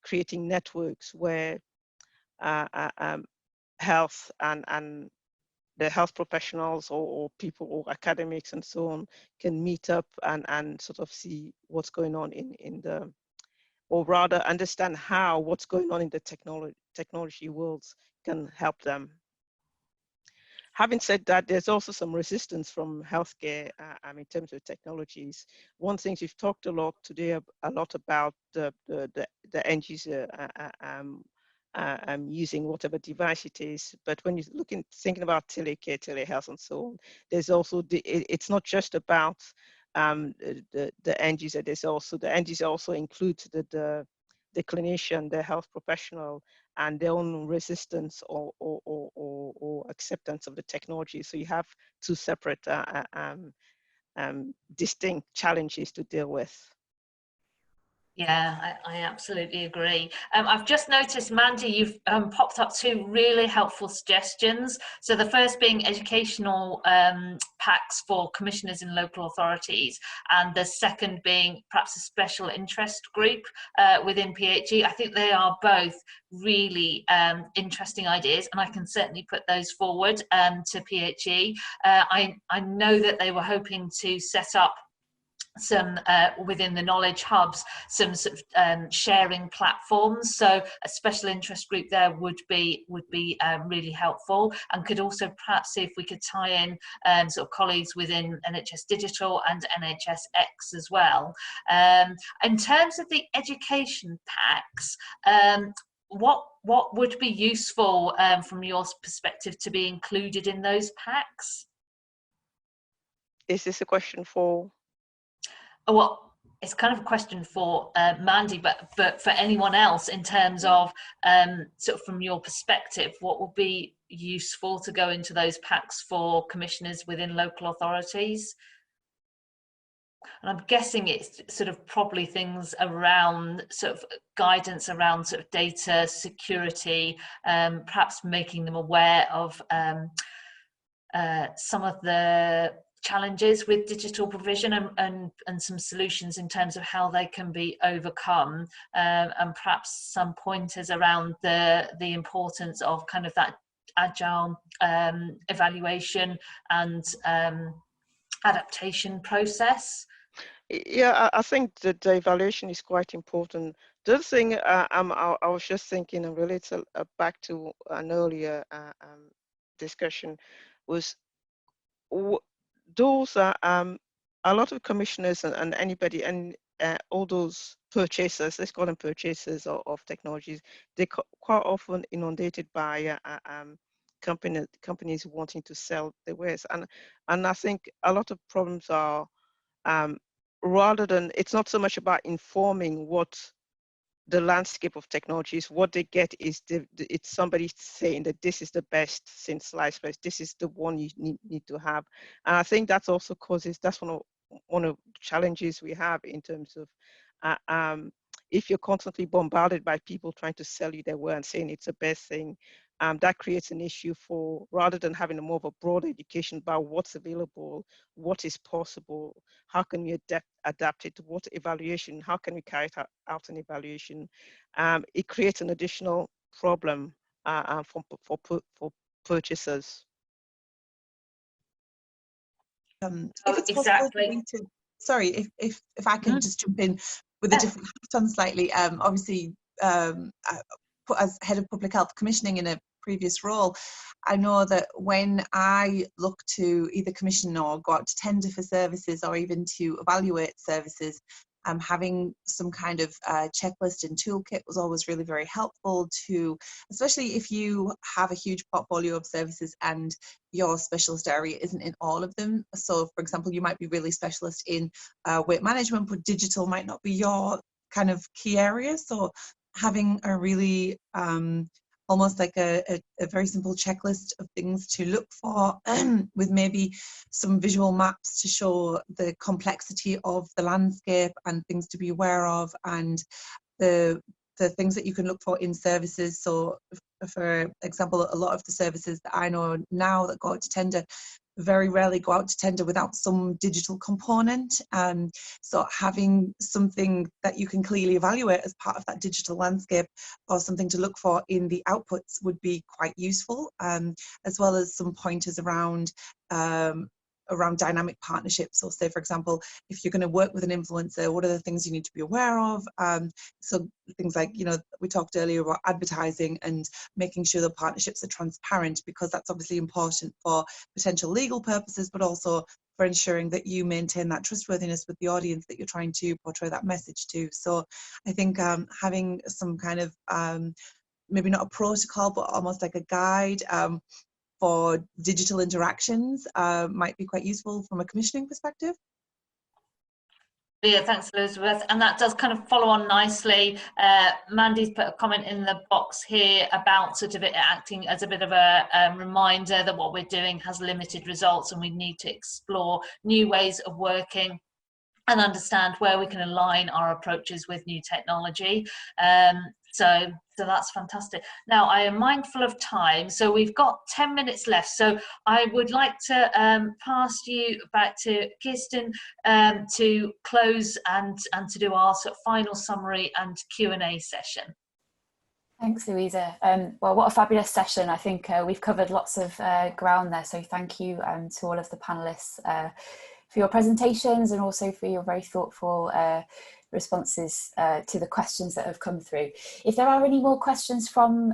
creating networks where health and the health professionals or people or academics and so on can meet up and sort of see what's going on in the, or rather understand how what's going on in the technology worlds can help them. Having said that, there's also some resistance from healthcare in terms of technologies. One thing we've talked a lot today, a lot about the end user using whatever device it is. But when you're thinking about telecare, telehealth, and so on, there's also it's not just about the end user. There's also the end user also includes the clinician, the health professional, and their own resistance or acceptance of the technology. So you have two separate distinct challenges to deal with. Yeah, I absolutely agree. I've just noticed, Mandy, you've popped up two really helpful suggestions. So the first being educational packs for commissioners in local authorities, and the second being perhaps a special interest group within PHE. I think they are both really interesting ideas, and I can certainly put those forward to PHE. I know that they were hoping to set up some within the knowledge hubs, some sort of sharing platforms, so a special interest group there would be really helpful, and could also perhaps see if we could tie in sort of colleagues within NHS Digital and NHS X as well. In terms of the education packs, what would be useful from your perspective to be included in those packs? Is this a question for? Well, it's kind of a question for Mandy, but for anyone else, in terms of sort of from your perspective, what would be useful to go into those packs for commissioners within local authorities? And I'm guessing it's sort of probably things around sort of guidance around sort of data security, perhaps making them aware of some of the challenges with digital provision and some solutions in terms of how they can be overcome, and perhaps some pointers around the importance of kind of that agile evaluation and adaptation process. Yeah, I think that the evaluation is quite important. The other thing I was just thinking, and relates back to an earlier discussion, was those are a lot of commissioners and anybody and all those purchasers, let's call them purchasers of technologies, they quite often inundated by companies wanting to sell their wares, and I think a lot of problems are rather than, it's not so much about informing what the landscape of technologies, what they get is it's somebody saying that this is the best since sliced bread, this is the one you need to have. And I think that's also causes, that's one of the challenges we have in terms of if you're constantly bombarded by people trying to sell you their word and saying it's the best thing, that creates an issue for, rather than having a more of a broad education about what's available, what is possible, how can we adapt it, what evaluation, how can we carry out an evaluation, it creates an additional problem for purchasers. If it's possible for me to, sorry, if I can just jump in with a different hat on slightly, obviously as head of public health commissioning in a previous role, I know that when I look to either commission or go out to tender for services or even to evaluate services, having some kind of checklist and toolkit was always really very helpful to, especially if you have a huge portfolio of services and your specialist area isn't in all of them. So for example, you might be really specialist in weight management, but digital might not be your kind of key area. So having a really almost like a very simple checklist of things to look for with maybe some visual maps to show the complexity of the landscape and things to be aware of, and the things that you can look for in services. So for example, a lot of the services that I know now that go out to tender very rarely go out to tender without some digital component. So having something that you can clearly evaluate as part of that digital landscape, or something to look for in the outputs, would be quite useful, as well as some pointers around dynamic partnerships. So say, for example, if you're going to work with an influencer, what are the things you need to be aware of? So things like, you know, we talked earlier about advertising and making sure the partnerships are transparent, because that's obviously important for potential legal purposes, but also for ensuring that you maintain that trustworthiness with the audience that you're trying to portray that message to. So I think having some kind of maybe not a protocol, but almost like a guide for digital interactions might be quite useful from a commissioning perspective. Yeah, thanks, Elizabeth. And that does kind of follow on nicely. Mandy's put a comment in the box here about sort of it acting as a bit of a reminder that what we're doing has limited results and we need to explore new ways of working and understand where we can align our approaches with new technology. So that's fantastic. Now, I am mindful of time, so we've got 10 minutes left. So I would like to pass you back to Kirsten to close and to do our sort of final summary and Q&A session. Thanks, Louisa. Well, what a fabulous session. I think we've covered lots of ground there, so thank you to all of the panellists for your presentations and also for your very thoughtful responses to the questions that have come through. If there are any more questions from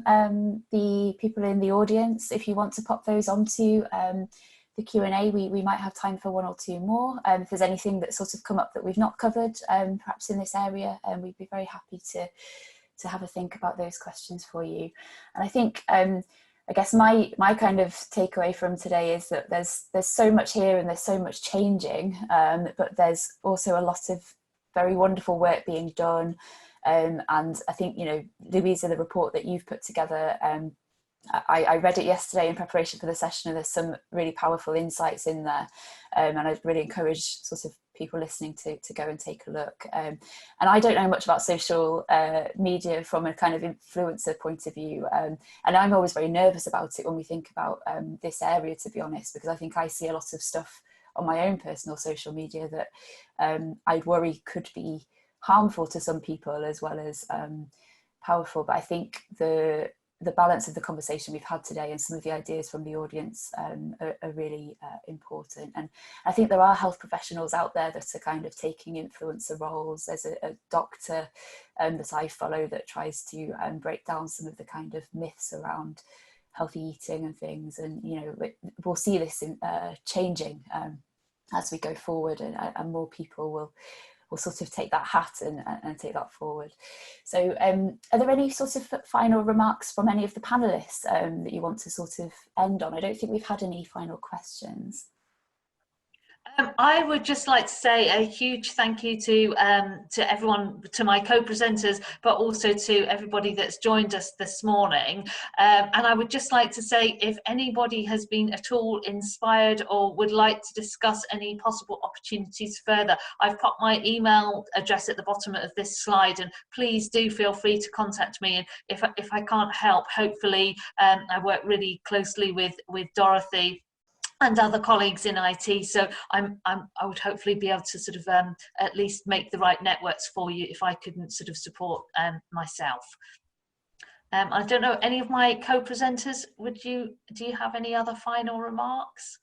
the people in the audience, if you want to pop those onto the Q&A, we might have time for one or two more. If there's anything that's sort of come up that we've not covered, perhaps in this area, we'd be very happy to have a think about those questions for you. And I think I guess my kind of takeaway from today is that there's so much here and there's so much changing, but there's also a lot of very wonderful work being done. And I think, you know, Louisa, the report that you've put together, I read it yesterday in preparation for the session, and there's some really powerful insights in there. And I'd really encourage sort of people listening to go and take a look. And I don't know much about social media from a kind of influencer point of view. And I'm always very nervous about it when we think about this area, to be honest, because I think I see a lot of stuff on my own personal social media that I'd worry could be harmful to some people as well as powerful. But I think the balance of the conversation we've had today and some of the ideas from the audience are really important. And I think there are health professionals out there that are kind of taking influencer roles. There's a doctor that I follow that tries to break down some of the kind of myths around healthy eating and things. And, you know, we'll see this changing as we go forward, and more people will sort of take that hat and take that forward. So are there any sort of final remarks from any of the panellists that you want to sort of end on? I don't think we've had any final questions. I would just like to say a huge thank you to everyone, to my co-presenters, but also to everybody that's joined us this morning. And I would just like to say, if anybody has been at all inspired or would like to discuss any possible opportunities further, I've popped my email address at the bottom of this slide, and please do feel free to contact me. And if I can't help, hopefully I work really closely with Dorothy and other colleagues in IT, so I would hopefully be able to sort of at least make the right networks for you if I couldn't sort of support myself. I don't know, any of my co-presenters, do you have any other final remarks?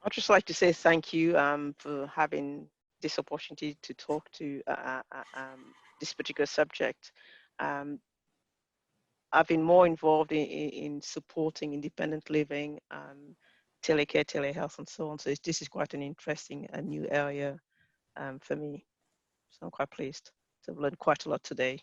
I'd just like to say thank you for having this opportunity to talk to this particular subject. I've been more involved in supporting independent living, telecare, telehealth, and so on. So this is quite an interesting and new area for me. So I'm quite pleased to have learned quite a lot today.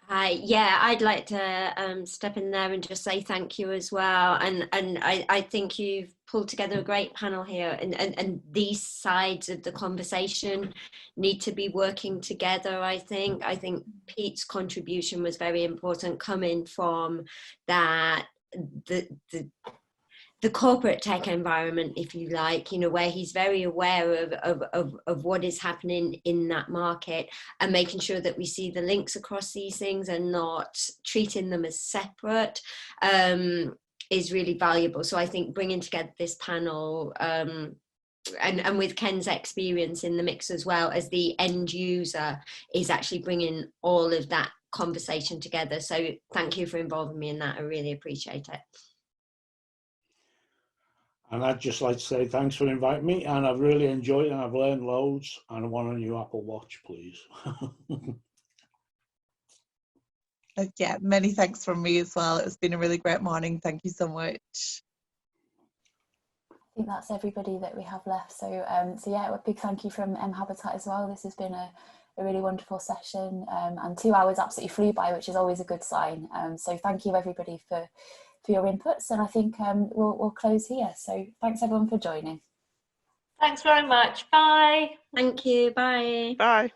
Hi, yeah, I'd like to step in there and just say thank you as well. And I think you've pulled together a great panel here, and these sides of the conversation need to be working together. I think Pete's contribution was very important, coming from that the corporate tech environment, if you like, you know, where he's very aware of what is happening in that market, and making sure that we see the links across these things and not treating them as separate is really valuable. So I think bringing together this panel and with Ken's experience in the mix as well as the end user is actually bringing all of that conversation together. So thank you for involving me in that. I really appreciate it. And I'd just like to say thanks for inviting me, and I've really enjoyed it and I've learned loads, and I want a new Apple Watch, please. Yeah, many thanks from me as well. It's been a really great morning. Thank you so much. I think that's everybody that we have left. So, so yeah, a big thank you from Habitat as well. This has been a a really wonderful session, and 2 hours absolutely flew by, which is always a good sign. So thank you everybody for your inputs, and I think we'll close here. So thanks everyone for joining. Thanks very much. Bye. Thank you. Bye. Bye.